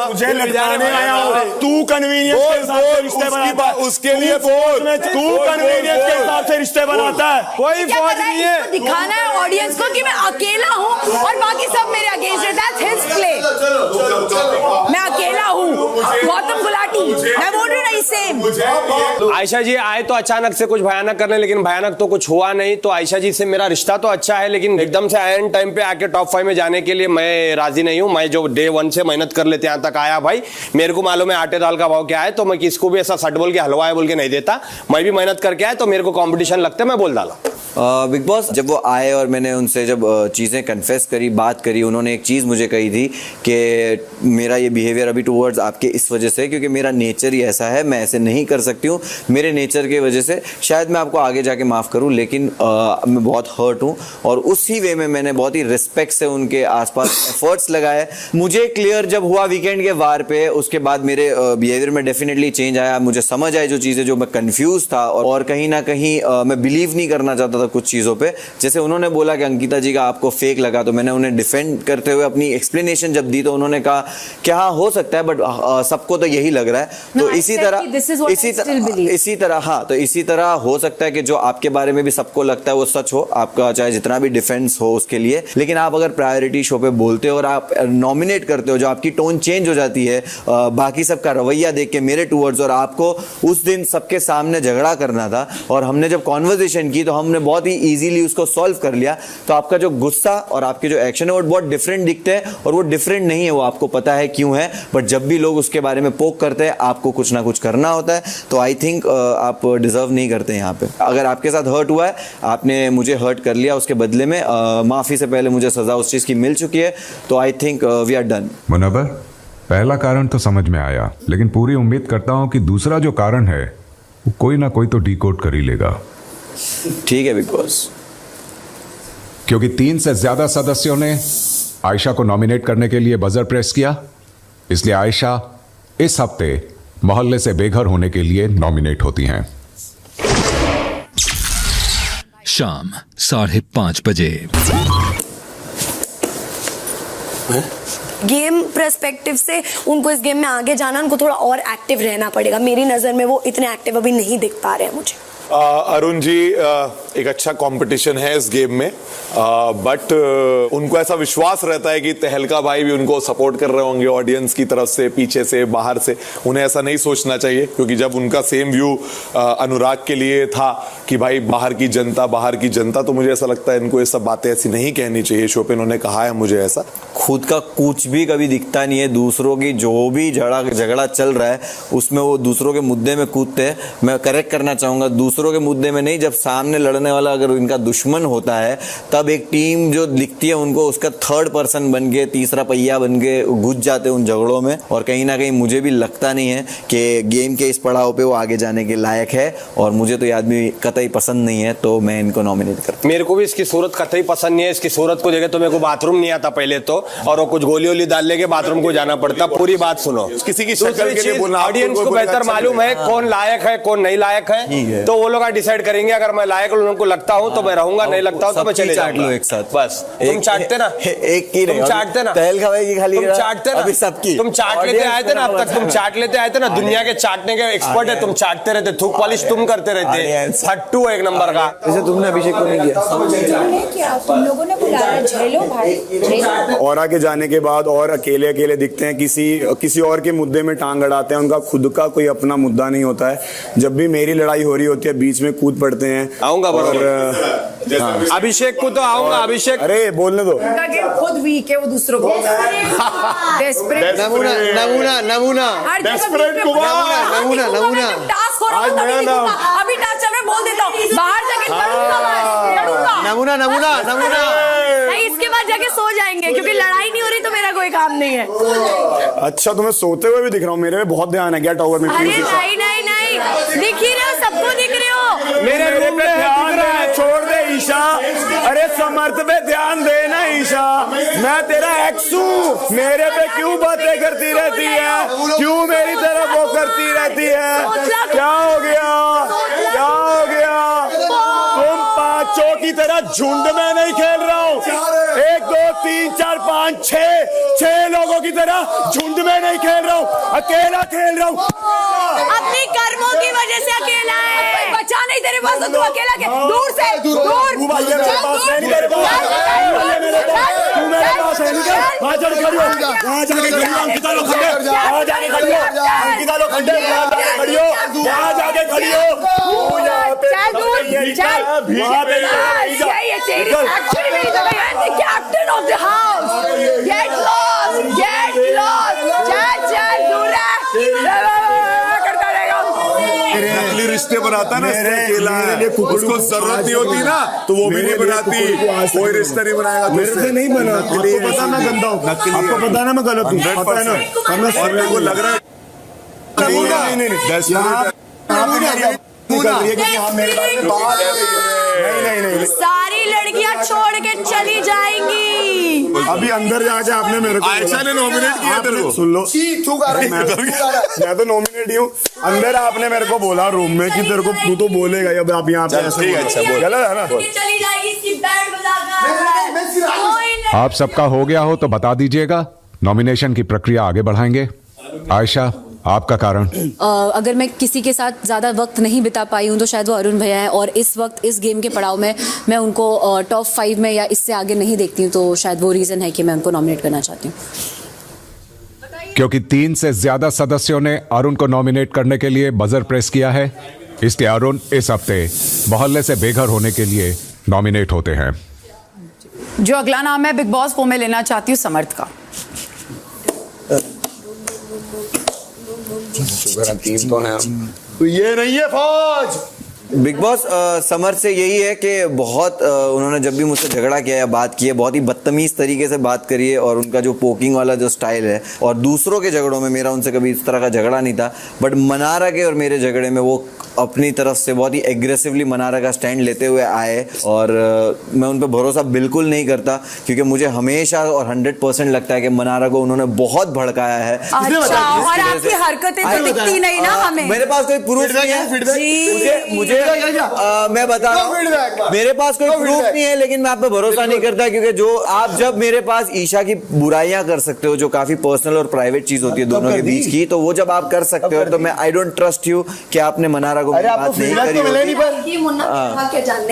तुझे लटकाने आया हूँ. तू कन्वीनियंस के हिसाब से रिश्ते बनाता है. उसके लिए बोल. तू कन्वीनियंस के हिसाब से रिश्ते बनाता है. कोई फौज नहीं है. दिखाना है ऑडियंस को कि मैं अकेला हूँ और बाकी सब मेरे अगेंस्ट है. That's his play. मैं अकेला हूँ. गौतम गुलाटी, मैं बोल रही हूँ ना, सेम. आयशा जी आए तो अचानक से कुछ भयानक करने, लेकिन भयानक तो कुछ हुआ नहीं. तो आयशा जी से मेरा रिश्ता तो अच्छा है, लेकिन एकदम से आयन टाइम पे आके टॉप 5 में जाने के लिए मैं राजी नहीं हूं. मैं जो डे 1 से मेहनत कर लेते यहां तक आया भाई, मेरे को मालूम है आटे दाल का भाव क्या है, तो मैं किसको भी ऐसा सट बोल के हलवा है बोल के नहीं देता. मैं भी मेहनत करके आया, तो मेरे को कंपटीशन लगता है, मैं बोल डाला. बिग बॉस जब वो आए और मैंने उनसे जब चीज़ें कन्फेस करी, बात करी, उन्होंने एक चीज़ मुझे कही थी कि मेरा ये बिहेवियर अभी टूवर्ड्स आपके इस वजह से, क्योंकि मेरा नेचर ही ऐसा है, मैं ऐसे नहीं कर सकती हूँ. मेरे नेचर की वजह से शायद मैं आपको आगे जाके माफ़ करूँ, लेकिन मैं बहुत हर्ट हूँ. और उसी वे में मैंने बहुत ही रिस्पेक्ट से उनके आसपास एफर्ट्स लगाए. मुझे क्लियर जब हुआ वीकेंड के वार पे, उसके बाद मेरे बिहेवियर में डेफिनेटली चेंज आया. मुझे समझ आई जो चीज़ें जो मैं कन्फ्यूज़ था और कहीं ना कहीं मैं बिलीव नहीं करना चाहता था कुछ चीज़ों पे. जैसे उन्होंने बोला कि अंकिता जी का आपको फेक लगा, तो मैंने उन्हें डिफेंड करते हुए अपनी एक्सप्लेनेशन जब दी, तो उन्होंने कहा क्या हो सकता है, बट सबको तो यही लग रहा है. तो इसी तरह हो सकता है कि जो आपके बारे में भी सबको लगता है वो सच हो, आपका चाहे जितना भी डिफेंस हो उसके लिए. लेकिन आप अगर प्रायोरिटी शो पे बोलते हो और आप नॉमिनेट करते हो, जो आपकी टोन चेंज हो जाती है बाकी सबका रवैया देख के मेरे टूवर्ड्स, और आपको उस दिन सबके सामने झगड़ा करना था, और हमने जब कॉन्वर्सेशन की तो हमने बहुत ही इजीली उसको सॉल्व कर लिया. तो आपका जो गुस्सा और आपके जो एक्शन है वो बहुत डिफरेंट दिखते हैं, और वो डिफरेंट नहीं है, वो आपको पता है क्यों है. बट जब भी लोग उसके बारे में पोक करते हैं, आपको कुछ ना कुछ करना होता है. तो आई थिंक आप डिजर्व नहीं करते यहाँ पे. अगर आपके साथ हर्ट हुआ है, आपने मुझे हर्ट कर लिया, उसके बदले में माफी से पहले मुझे सजा उस चीज की मिल चुकी है. तो I think we are done. Munawar, पहला कारण तो समझ में आया, लेकिन पूरी उम्मीद करता हूं कि दूसरा जो कारण है वो कोई ना कोई तो डिकोड कर ही लेगा. ठीक है बिग बॉस. क्योंकि 3 से ज्यादा सदस्यों ने आयशा को नॉमिनेट करने के लिए बजर प्रेस किया, इसलिए आयशा इस हफ्ते मोहल्ले से बेघर होने के लिए नॉमिनेट होती हैं. शाम 5:30 बजे. गेम पर्सपेक्टिव से उनको इस गेम में आगे जाना, उनको थोड़ा और एक्टिव रहना पड़ेगा. मेरी नज़र में वो इतने एक्टिव अभी नहीं दिख पा रहे हैं मुझे. अरुण जी, एक अच्छा कंपटीशन है इस गेम में, बट उनको ऐसा विश्वास रहता है कि तहलका भाई भी उनको सपोर्ट कर रहे होंगे ऑडियंस की तरफ से, पीछे से, बाहर से. उन्हें ऐसा नहीं सोचना चाहिए, क्योंकि जब उनका सेम व्यू अनुराग के लिए था कि भाई बाहर की जनता, तो मुझे ऐसा लगता है इनको ये सब बातें ऐसी नहीं कहनी चाहिए. शो पे उन्होंने कहा है मुझे ऐसा. खुद का कुछ भी कभी दिखता नहीं है, दूसरों की जो भी झगड़ा चल रहा है उसमें वो दूसरों के मुद्दे में कूदते हैं. मैं करेक्ट करना चाहूंगा, दूसरों के मुद्दे में नहीं, जब सामने लड़ने करने वाला अगर इनका दुश्मन होता है, तब एक टीम जो दिखती है उनको उसका थर्ड पर्सन बन के, तीसरा पहिया बन के घुस जाते हैं उन झगड़ों में। और कहीं ना कहीं मुझे भी लगता नहीं है कि गेम के इस पड़ाव पे वो आगे जाने के लायक है, और मुझे तो ये आदमी कतई पसंद नहीं है, तो मैं इनको नॉमिनेट करता हूं। मेरे को भी इसकी सूरत कतई पसंद नहीं है। इसकी सूरत को देखे तो मेरे को बाथरूम नहीं आता पहले तो, और वो कुछ गोली वोली डाल लेके बाथरूम को जाना पड़ता। पूरी बात सुनो, किसी की शक्ल के लिए बोलना, ऑडियंस को बेहतर मालूम है कौन लायक है कौन नहीं लायक है, तो वो लोग डिसाइड करेंगे। अगर मैं लायक उनको लगता हूँ तो मैं रहूंगा, नहीं लगता हूँ तो मैं चले चाट लो जाऊंगा एक साथ। बस तुम चाटते ना, एक की तुम चाटते ना, तहल खवाएगी खाली, तुम चाटते ना, अभी सबकी तुम चाट लेते आए थे ना, अब तक तुम चाट लेते आए थे ना, दुनिया के चाटने के एक्सपर्ट है तुम, चाटते रहते, थूक पॉलिश तुम करते रहते, फट्टू एक नंबर का। जैसे तुमने अभिषेक को नहीं किया, तुम लोगों ने बुलाया, झेलो भाई, झेलो। और आगे जाने के बाद और अकेले अकेले दिखते हैं, किसी और के मुद्दे में टांग अड़ाते हैं। उनका खुद का कोई अपना मुद्दा नहीं होता है। जब भी मेरी लड़ाई हो रही होती है बीच में कूद पड़ते हैं। आऊंगा और अभिषेक को तो आऊंगा। अभिषेक अरे बोलने दो, उनका गेम खुद वीक है, वो दूसरों को Desperate. नमूना नमूना नमूना नमूना टास्क हो रहा है, अभी टास्क चल रहा है, बोल देता हूँ बाहर जाके लड़ूंगा। नमूना नमूना नमूना नहीं, इसके बाद जाके सो जाएंगे क्योंकि लड़ाई नहीं हो रही तो मेरा कोई काम नहीं है। अच्छा तुम्हें सोते हुए भी दिख रहा हूँ, मेरे में बहुत ध्यान है क्या टावर में? अरे नहीं नहीं नहीं, दिख ही रहे हो, सबको दिख रहे हो। मेरे पे ध्यान दे, छोड़ दे ईशा। अरे समर्थ पे ध्यान दे ना ईशा, मैं तेरा एक्स हूँ, मेरे पे क्यों बातें करती रहती है, क्यों मेरी तरफ वो करती रहती है? क्या हो गया, क्या हो गया? तुम पांचों की तरह झुंड में नहीं खेल रहा हूँ, 1 2 3 4 5 6 लोगों की तरह झुंड में नहीं खेल रहा हूँ, अकेला खेल रहा हूँ। अपनी कर्मों की वजह से अकेला है, बचा नहीं तेरे पास तो तू अकेला के दूर से दूर। तू भाई मेरे पास है नहीं, तेरे पास तू मेरे पास है नहीं, वहां जाके खड़ी हो, वहां जाके खड़ी हो, अंकिता लोखंडे, वहां जाके खड़ी हो, अंकिता लोखंडे, वहां जाके खड़ी हो, वहां जाके खड़ी हो, तू यहां पे वहां पे ये तेरी एक्चुअली मेरी जगह है, captain of the house. Get lost, चल दूर है, करता रहेगा। नकली रिश्ते बनाता ना, अकेला है, उसको जरूरत नहीं होती ना तो वो भी नहीं बनाती, कोई रिश्ता नहीं बनाएगा। मेरे से नहीं बना, आपको पता मैं गंदा हूँ, आपको पता ना मैं गलत हूँ, पता है ना, और मेरे को लग रहा है नहीं, सारी लड़कियां छोड़ के चली जाएंगी। अभी अंदर जाके आपने मेरे को आयशा ने नॉमिनेट किया तेरे को, सुन लो, मैं तो नॉमिनेट ही हूँ। अंदर आपने मेरे को बोला रूम में कि तेरे को तू तो बोलेगा, अब आप यहाँ पे ऐसे गलत है ना? चली जाएगी इसकी बैंड बजाकर। आप सबका हो गया हो तो बता दीजिएगा, नॉमिनेशन की प्रक्रिया आगे बढ़ाएंगे। आयशा, आपका कारण? अगर मैं किसी के साथ ज़्यादा वक्त नहीं बिता पाई हूँ तो शायद वो अरुण भैया है, और इस वक्त इस गेम के पड़ाव में मैं उनको टॉप 5 में या इससे आगे नहीं देखती हूँ, तो शायद वो रीज़न है कि मैं उनको नॉमिनेट करना चाहती हूँ। क्योंकि 3 से ज्यादा सदस्यों ने अरुण को नॉमिनेट करने के लिए बजर प्रेस किया है, इसलिए अरुण इस हफ्ते मोहल्ले से बेघर होने के लिए नॉमिनेट होते हैं। जो अगला नाम है बिग बॉस, वो मैं लेना चाहती हूँ समर्थ का। तो ये नहीं है फौज। बिग बॉस समर से यही है कि बहुत उन्होंने जब भी मुझसे झगड़ा किया या बात की है, बहुत ही बदतमीज़ तरीके से बात करी है, और उनका जो पोकिंग वाला जो स्टाइल है, और दूसरों के झगड़ों में मेरा उनसे कभी इस तरह का झगड़ा नहीं था, बट मनारा के और मेरे झगड़े में वो अपनी तरफ से बहुत ही एग्रेसिवली मनारा का स्टैंड लेते हुए आए, और मैं उन पर भरोसा बिल्कुल नहीं करता, क्योंकि मुझे हमेशा और 100% लगता है कि मनारा को उन्होंने बहुत भड़काया है। अच्छा, और आपकी हरकतें तो दिखती नहीं ना हमें। मेरे पास कोई प्रूफ नहीं है, मुझे मैं बता रहा हूँ, मेरे पास कोई प्रूफ नहीं है, लेकिन मैं आप पे भरोसा नहीं करता, क्योंकि जो आप जब मेरे पास ईशा की बुराइयां कर सकते हो, जो काफी पर्सनल और प्राइवेट चीज होती है दोनों के बीच की, तो वो जब आप कर सकते हो, तो मैं आई डोंट ट्रस्ट यू कि आपने मनारा को बात नहीं करी होगी।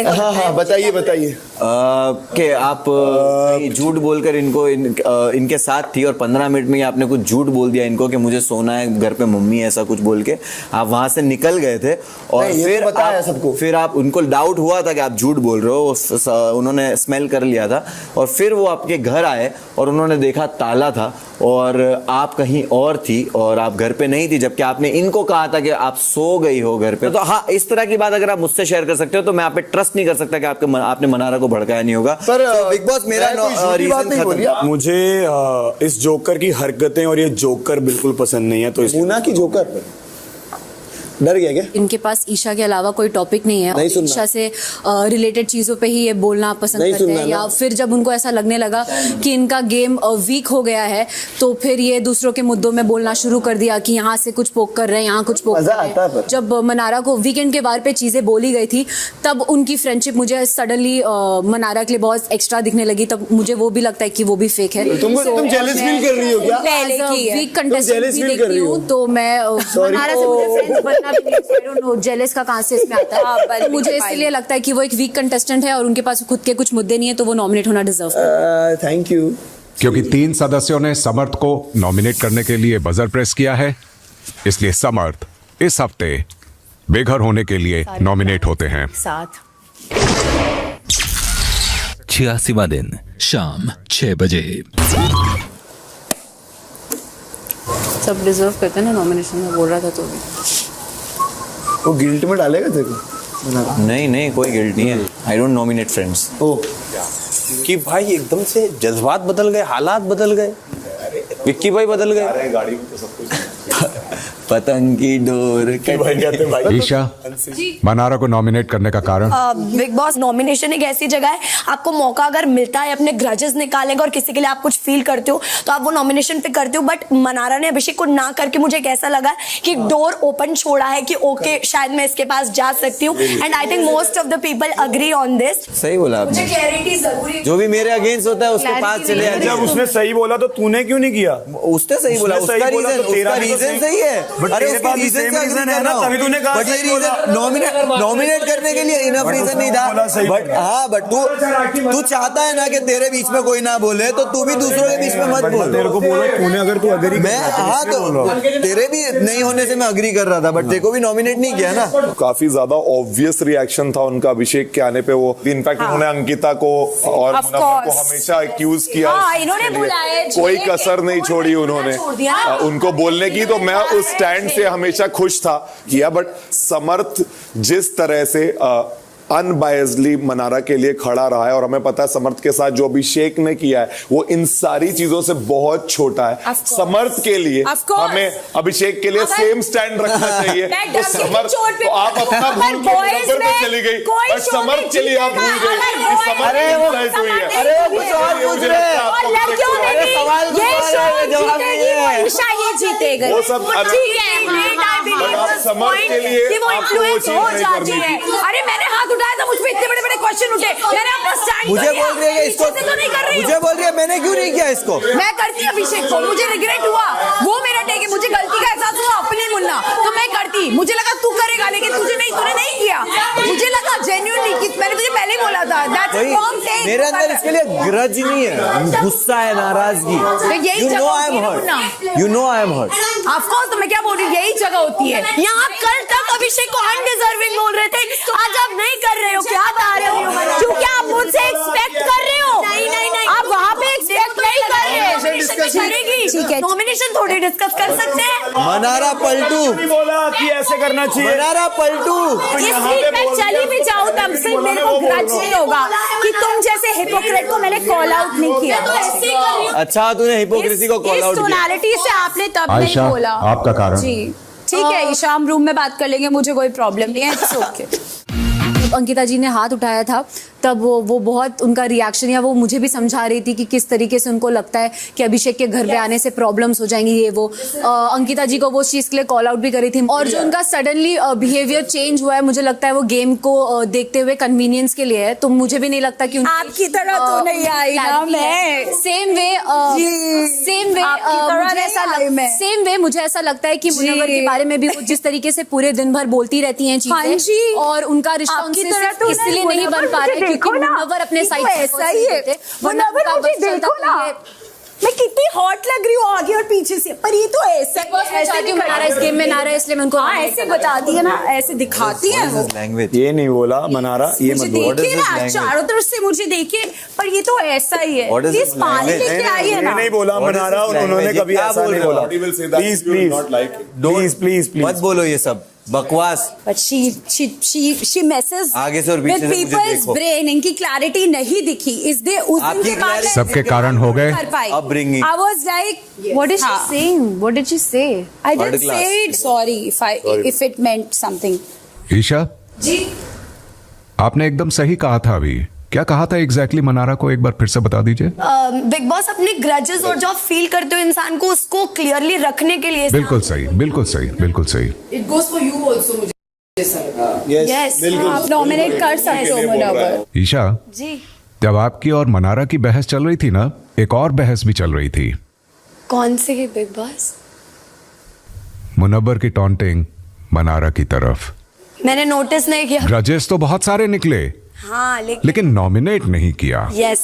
हाँ बताइए बताइए कि आप झूठ बोलकर इनके साथ थी, और 15 मिनट में आपने कुछ झूठ बोल दिया इनको कि मुझे सोना है घर पे, मम्मी ऐसा कुछ बोल के आप वहां से निकल गए थे, और फिर आप है सबको। फिर आप उनको डाउट हुआ था कि आप झूठ बोल रहे हो, उन्होंने स्मेल कर लिया था और फिर वो आपके घर आए और उन्होंने देखा ताला था और आप कहीं और थी और आप घर पे नहीं थी, जबकि आपने इनको कहा था कि आप सो गई हो घर पे। तो हाँ, इस तरह की बात अगर आप मुझसे शेयर कर सकते हो तो मैं आप पे ट्रस्ट नहीं कर सकता कि आपने मनारा को भड़काया नहीं होगा। पर बिग बॉस मेरा रीजन खत्म। मुझे इस जोकर की हरकतें और ये जोकर बिल्कुल पसंद नहीं है, तो मुना की जोकर डर गया क्या? इनके पास ईशा के अलावा कोई टॉपिक नहीं है। नहीं सुनना। ईशा से रिलेटेड चीजों पे ही ये बोलना पसंद नहीं करते हैं, सुनना या ना। फिर जब उनको ऐसा लगने लगा कि इनका गेम वीक हो गया है तो फिर ये दूसरों के मुद्दों में बोलना शुरू कर दिया कि यहाँ से कुछ पोक कर रहे हैं, यहाँ कुछ पोक कर मजा रहे आता है हैं। पर। जब मनारा को वीकेंड के बार पे चीजें बोली गई थी तब उनकी फ्रेंडशिप मुझे सडनली मनारा के लिए बहुत एक्स्ट्रा दिखने लगी, तब मुझे वो भी लगता है कि वो भी फेक है। तुम jealous feel कर रही हो क्या? पहले की है। वीक कंटेस्टेंट jealous भी feel देखती कर रही हो? हूँ तो मैं मनारा से मुझे फ्रेंड्स बनना भी नहीं, I don't know, जेलस का कहां से इसमें आता है। तो मुझे इसलिए लगता है कि वो एक वीक कंटेस्टेंट है और उनके पास खुद के कुछ मुद्दे नहीं है, तो वो नॉमिनेट होना डिजर्व करते हैं। Thank you. क्योंकि 3 सदस्यों ने समर्थ को नॉमिनेट करने के लिए बजर प्रेस किया है, इसलिए समर्थ इस हफ्ते बेघर होने के लिए नॉमिनेट होते हैं। साथ 86वां दिन शाम 6 बजे। सब डिजर्व करते हैं ना नॉमिनेशन में, बोल रहा था तो भी। वो गिल्ट में डालेगा तेरे को? नहीं, कोई गिल्ट नहीं है। I don't nominate friends. ओ कि भाई एकदम से जज्बात बदल गए, हालात बदल गए, विक्की भाई बदल गए। गाड़ी में तो सब कुछ पतंग की डोर ईशा, मनारा को नॉमिनेट करने का कारण? बिग बॉस नॉमिनेशन एक ऐसी जगह है, आपको मौका अगर मिलता है अपने ग्रजेस निकालने का और किसी के लिए आप कुछ फील करते हो तो आप वो नॉमिनेशन पे करते हो। बट मनारा ने अभिषेक को ना करके मुझे एक ऐसा लगा कि डोर ओपन छोड़ा है कि ओके शायद मैं इसके पास जा सकती हूँ, and I think most of the people agree on this. सही बोला मुझे आपने। क्लैरिटी जरूरी, जो भी मेरे अगेंस्ट होता है उसके पास चले जाते जब हैं। उसने सही बोला तो तूने क्यों नहीं किया? उसने सही बोला, उसने सही उसका बोला तो तेरा भी तो रीजन सही- सही है। But अरे तेरे उसके पास भी रीजन same से reason agree है कर ना, रहा हूं। तभी तूने कहा But ये सही बोला। रीजन नॉमिनेट करने के लिए इनफ रीजन नहीं था। बट हाँ, बट तू चाहता है ना कि तेरे बीच में कोई ना बोले, तो तू भी दूसरों के बीच में मत बोल। तेरे को बोलो, तूने अगर तू अग्री मैं हाँ, तो तेरे भी नहीं होने से मैं अग्री कर रहा था, बट तेरे को भी नॉमिनेट नहीं किया ना। काफी ज्यादा ऑब्वियस रिएक्शन था उनका अभिषेक के आने पे। वो इनफैक्ट उन्होंने अंकिता को और Of मुनव्वर को course. हमेशा एक्यूज किया। हाँ, इसके इन्होंने लिए बोला है, कोई जे- कसर नहीं छोड़ी उन्होंने छोड़ दिया ना। उनको बोलने की। तो मैं उस स्टैंड से हमेशा खुश था किया। बट समर्थ जिस तरह से अनबायसली मनारा के लिए खड़ा रहा है, और हमें पता है समर्थ के साथ जो अभिषेक ने किया है वो इन सारी चीजों से बहुत छोटा है। समर्थ के लिए Of course. हमें अभिषेक के लिए सेम स्टैंड रखना चाहिए। मैं तो डंकी की समर्थ, चोट पे- तो आप अपना भूल के boys मुनव्वर पे में चली गई, कोई बट शो समर्थ नहीं के लिए आप भूल जीतेगा। गई अगर कि समर्थ अरे वो- इंसल्ट हुई है। अरे वो कुछ और पूछ रहे हैं। और लड़कियों ने अरे भी सवाल को ये सवाल शो है, जवाब जीतेगी, नहीं है। वो ईशा ही जीतेगी। वो सब अलग- ठीक है, बट आप समर्थ के लिए कि वो आपको वो influence चीज हो नहीं जाती करनी है। थी। अरे मैंने हाथ उठाया था, मुझ पे इतने बड़े बड़े क्वेश्चन उठे, मैंने अपना स्टैंड मुझे बोल रही है इसको, तो नहीं कर रही मुझे बोल रही है मैंने क्यों नहीं किया इसको। मैं करती अभिषेक को, मुझे रिग्रेट हुआ, वो मेरा टेक है, मुझे गलती का एहसास हुआ अपनी मुन्ना, तो मैं करती। मुझे लगा तू करेगा, लेकिन तूने नहीं किया। मुझे लगा जेन्युइनली कि मैंने तुझे पहले ही बोला था दैट्स अ रॉन्ग थिंग। मेरे अंदर इसके लिए ग्रज नहीं है, गुस्सा है, नाराजगी। यही यू जगह नो आई होती एम है hurt, Munna. You know I am hurt. Of course, तो मैं क्या बोल रही हूँ, यही जगह होती है। यहाँ कल तक अभिषेक को अनडिजर्विंग बोल रहे थे, आज आप नहीं कर रहे हो, क्या बता रहे हो? क्योंकि आप मुझसे एक्सपेक्ट कर रहे हो। नहीं, आप वहाँ पे एक्सपेक्ट नहीं कर रहे। ठीक है। नॉमिनेशन थोड़ी डिस्कस कर सकते हैं। मनारा पलटू, नहीं बोला कि ऐसे करना चाहिए। मनारा पलटू। इस वीक मैं चली भी जाऊँ तब से मेरे को ग्रज नहीं होगा कि तुम जैसे हिपोक्रेट को मैंने कॉल आउट नहीं किया। अच्छा, तूने हिपोक्रेसी को कॉल आउट किया। टोनालिटी से आपने तब नहीं आयशा, बोला। आपका कारण? जी ठीक है ईशा, हम रूम में बात कर लेंगे, मुझे कोई प्रॉब्लम नहीं है, इट्स ओके। अंकिता जी ने हाथ उठाया था तब वो बहुत उनका रिएक्शन, या वो मुझे भी समझा रही थी कि किस तरीके से उनको लगता है कि अभिषेक के घर पे आने से प्रॉब्लम्स हो जाएंगी, ये वो अंकिता जी को वो चीज़ के लिए कॉल आउट भी करी थी। और जो उनका सडनली बिहेवियर चेंज हुआ है, मुझे लगता है वो गेम को देखते हुए कन्वीनियंस के लिए है, तो मुझे भी नहीं लगता कि आपकी तरह तो नहीं आई ना मैं। सेम वे सेम वे मुझे ऐसा लगता है कि मुनव्वर के बारे में भी वो जिस तरीके से पूरे दिन भर बोलती रहती हैं चीजें, और उनका रिश्ता उनसे सिर्फ इसलिए नहीं बन पा रहा है क्योंकि मुनव्वर अपने साइड से ऐसा ही है। मुनव्वर मुझे देखो ना, मैं कितनी हॉट लग रही हूँ आगे और पीछे से, पर ये तो ऐसा चाहती हूँ मनारा इस गेम में ना रहे, इसलिए मैं उनको हाँ ऐसे बताती है ना, ऐसे दिखाती है वो। लैंग्वेज ये नहीं बोला मनारा, ये मुझे मत बोल। देखिए ना, चारों तरफ से मुझे देखिए, पर ये तो ऐसा ही है। What is प्लीज this पानी language? लेके आई है ना। नहीं बोला What is मनारा, this उन्होंने language? कभी क्या ऐसा बोल नहीं रहे हो? बोला। प्लीज प्लीज प्लीज प्लीज मत बोलो ये सब बकवास। But she messes आगे से और पीछे with से मुझे people's देखो। brain। इनकी क्लैरिटी नहीं दिखी इस दिन उस दिन आपकी के बाद clarity- सबके कारण हो गए Upbringing. I was like, What is she saying? What did she say? I Third didn't class. say it. Sorry if it meant something. Isha जी आपने एकदम सही कहा था अभी, क्या कहा था एग्जैक्टली मनारा को एक बार फिर से बता दीजिए। बिग बॉस अपने ग्रजेस और जो आप फील करते हो इंसान को, उसको क्लियरली रखने के लिए बिल्कुल सही, बिल्कुल सही, बिल्कुल सही। It goes for you also, मुझे ऐसा लगा। यस आप नॉमिनेट कर सकते हो मुनव्वर। ईशा जी। जब आपकी और मनारा की बहस चल रही थी ना, एक और बहस भी चल रही थी। कौन से बिग बॉस? मुनव्वर की टॉन्टिंग मनारा की तरफ। मैंने नोटिस नहीं किया। ग्रजेस तो बहुत सारे निकले, हाँ लेकिन नॉमिनेट नहीं किया। यस,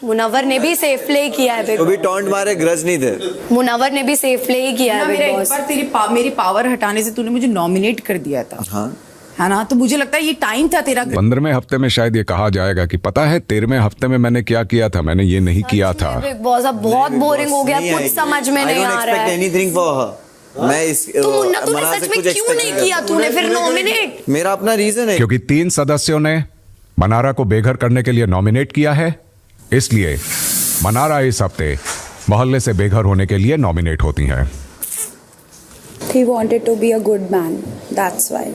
मुनव्वर ने भी सेफ प्ले किया है बिग तो भी बॉस। टॉन्ट मारे ग्रज नहीं थे। मुनव्वर ने भी सेफ प्ले ही किया है मेरा बिग एक बॉस। बार मेरी पावर हटाने से तूने मुझे नॉमिनेट कर दिया था, हाँ है ना? तो मुझे लगता है ये टाइम था तेरा। 15वें हफ्ते में शायद ये कहा जाएगा कि पता है 13वें हफ्ते में मैंने क्या किया था, मैंने ये नहीं किया था। बिग बॉस अब बहुत बोरिंग हो गया, कुछ समझ में नहीं आ रहा है। Anything for her. मैं इस तो मुन्ना तूने मनारा सच से में कुछ क्यों expect नहीं नहीं किया तूने फिर नॉमिनेट? मेरा अपना रीजन है। क्योंकि 3 सदस्यों ने मनारा को बेघर करने के लिए नॉमिनेट किया है, इसलिए मनारा इस हफ्ते मोहल्ले से बेघर होने के लिए नॉमिनेट होती हैं। He wanted to be a good man. That's why.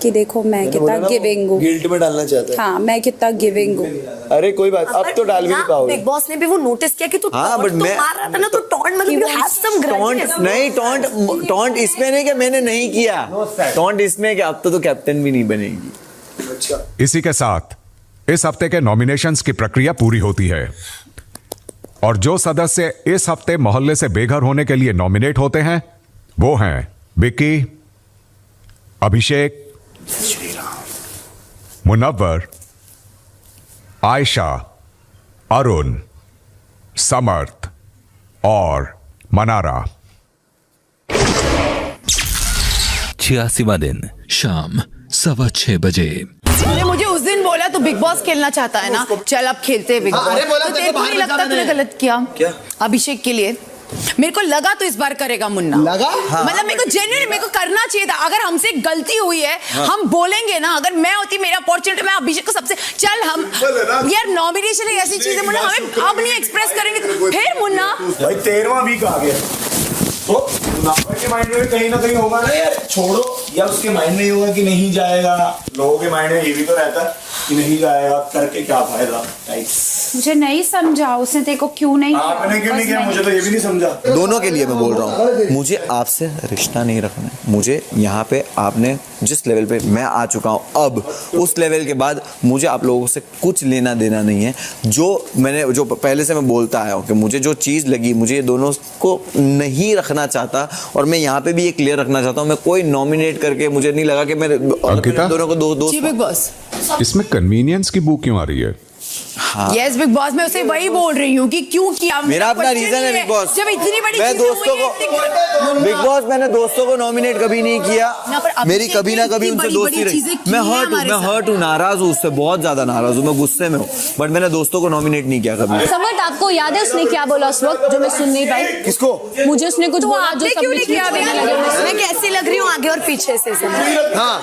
कि देखो मैं कितना गिविंग हूँ। गिल्ट में डालना चाहते हैं। हाँ मैं कितना गिविंग हूँ। अरे कोई बात, अब तो डाल भी नहीं पाओगे। बिग बॉस ने भी वो नोटिस किया कि तू हाँ, टॉन्ट but तो मैं- मार रहा था ना, तो टॉन्ट मतलब you have some taunt grudges। नहीं, टॉन्ट इसमें नहीं कि मैंने नहीं किया, टॉन्ट इसमें कि अब तो कैप्टन भी नहीं बनेगी। इसी के साथ इस हफ्ते के नॉमिनेशंस की प्रक्रिया पूरी होती है और जो सदस्य इस हफ्ते मोहल्ले से बेघर होने के लिए नॉमिनेट होते हैं वो हैं विक्की, अभिषेक, मुनव्वर, आयशा, अरुण, समर्थ और मनारा। 86वां दिन शाम 6:15 बजे। तूने मुझे उस दिन बोला तू बिग बॉस खेलना चाहता है ना, चल अब खेलते हैं बिग बॉस। अरे बोला तो तेरे तेरे को को बाहर नहीं लगता बचाना तूने है। गलत किया? क्या? अभिषेक के लिए मेरे को लगा तो इस बार करेगा मुन्ना। लगा? हाँ। मतलब मेरे को जेन्युइन मेरे को करना चाहिए था। अगर हमसे गलती हुई है हम बोलेंगे ना, अगर मैं होती मेरा अपॉर्चुनिटी, मैं अभिषेक को सबसे चल हम यार नॉमिनेशन है ऐसी चीज है मुन्ना, हमें अब नहीं एक्सप्रेस करेंगे फिर मुन्ना। भाई 13वां वीक आ गया, तो मुनाफा के माइंड में भी कहीं ना कहीं होगा ना यार, छोड़ो, या उसके माइंड में ये होगा कि नहीं जाएगा, लोगों के माइंड में ये भी तो रहता है कि नहीं जाएगा, करके क्या फायदा। मुझे नहीं समझा उसने, तेरे को क्यों नहीं किया? आपने क्यों नहीं बस किया, मैं- मुझे तो ये भी नहीं समझा। दोनों के लिए मैं बोल रहा हूँ, मुझे आपसे रिश्ता नहीं रखना है। मुझे यहाँ पे आपने जिस लेवल पे मैं आ चुका हूँ, अब उस लेवल के बाद मुझे आप लोगों से कुछ लेना देना नहीं है। जो पहले से मैं बोलता आया हूँ कि मुझे जो चीज़ लगी, मुझे ये दोनों को नहीं रखना चाहता और मैं यहाँ पे भी ये क्लियर रखना चाहता हूँ। मैं कोई नॉमिनेट करके मुझे नहीं लगा कि मैं अंकिता? दोनों को दो जी बिग बॉस। इसमें कन्वीनियंस की बुक क्यों आ रही है? हाँ। यस बिग बॉस, मैं उसे वही बोल रही हूँ कि क्यों किया। मेरा अपना question रीजन है ही बिग बॉस। जब इतनी बड़ी मैं चीजें दोस्तों हुई हैं, को बिग बॉस मैंने दोस्तों को नॉमिनेट कभी नहीं किया। ना, पर अभिषेक मेरी कभी ना ने कभी इतनी उनसे बड़ी दोस्ती बड़ी रही। चीजें की मैं हैं हर्ट हूँ, हमारे मैं साथ। हर्ट हूँ, नाराज हूँ, उससे बहुत ज्यादा नाराज हूँ, मैं गुस्से में हूँ, बट मैंने दोस्तों को नॉमिनेट नहीं किया कभी। समर्थ आपको याद है उसने क्या बोला उस वक्त जो मैं सुन नहीं पाई? किसको? मुझे उसने कुछ बोला जो आपने सब क्यों नहीं बीच में किया? बोलने लगे मुझसे। मैं कैसी लग रही हूँ आगे और पीछे से? हाँ,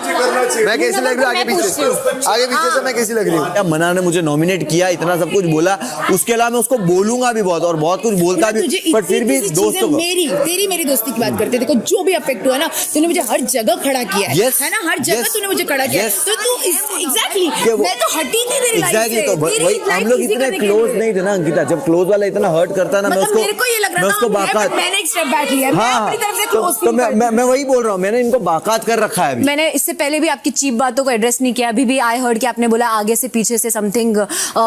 मैं कैसी लग रही हूँ आगे पीछे से? आगे पीछे से मैं कैसी लग रही हूँ? मना ने मुझे नॉमिनेट किया, इतना सब कुछ बोला, उसके अलावा मैं उसको बोलूंगा भी बहुत और बहुत कुछ बोलता भी, पर फिर भी दोस्तों को मेरी दोस्ती की बात करते, देखो जो भी अफेक्ट हुआ ना, तूने मुझे हर जगह खड़ा किया है, Yes, है ना? हर जगह yes, तूने मुझे खड़ा किया, yes. तो तू एग्जैक्टली मैं तो हटी थी तेरी लाइफ एग्जैक्टली, से। तो तेरी वही life हम लोग easy इतने करने के क्लोज लिए। नहीं थे ना अंकिता। जब क्लोज वाला इतना हर्ट करता ना, मैं मतलब उसको मेरे को ये लग मैं रहा उसको था बाकात, मैंने एक स्टेप बैक लिया, मैं अपनी तरफ से क्लोज तो मैं वही बोल रहा हूँ, मैंने इनको बाकात कर रखा है अभी। मैंने इससे पहले भी आपकी चीप बातों को एड्रेस नहीं किया। अभी भी आई हर्ड कि आपने बोला आगे से पीछे से समथिंग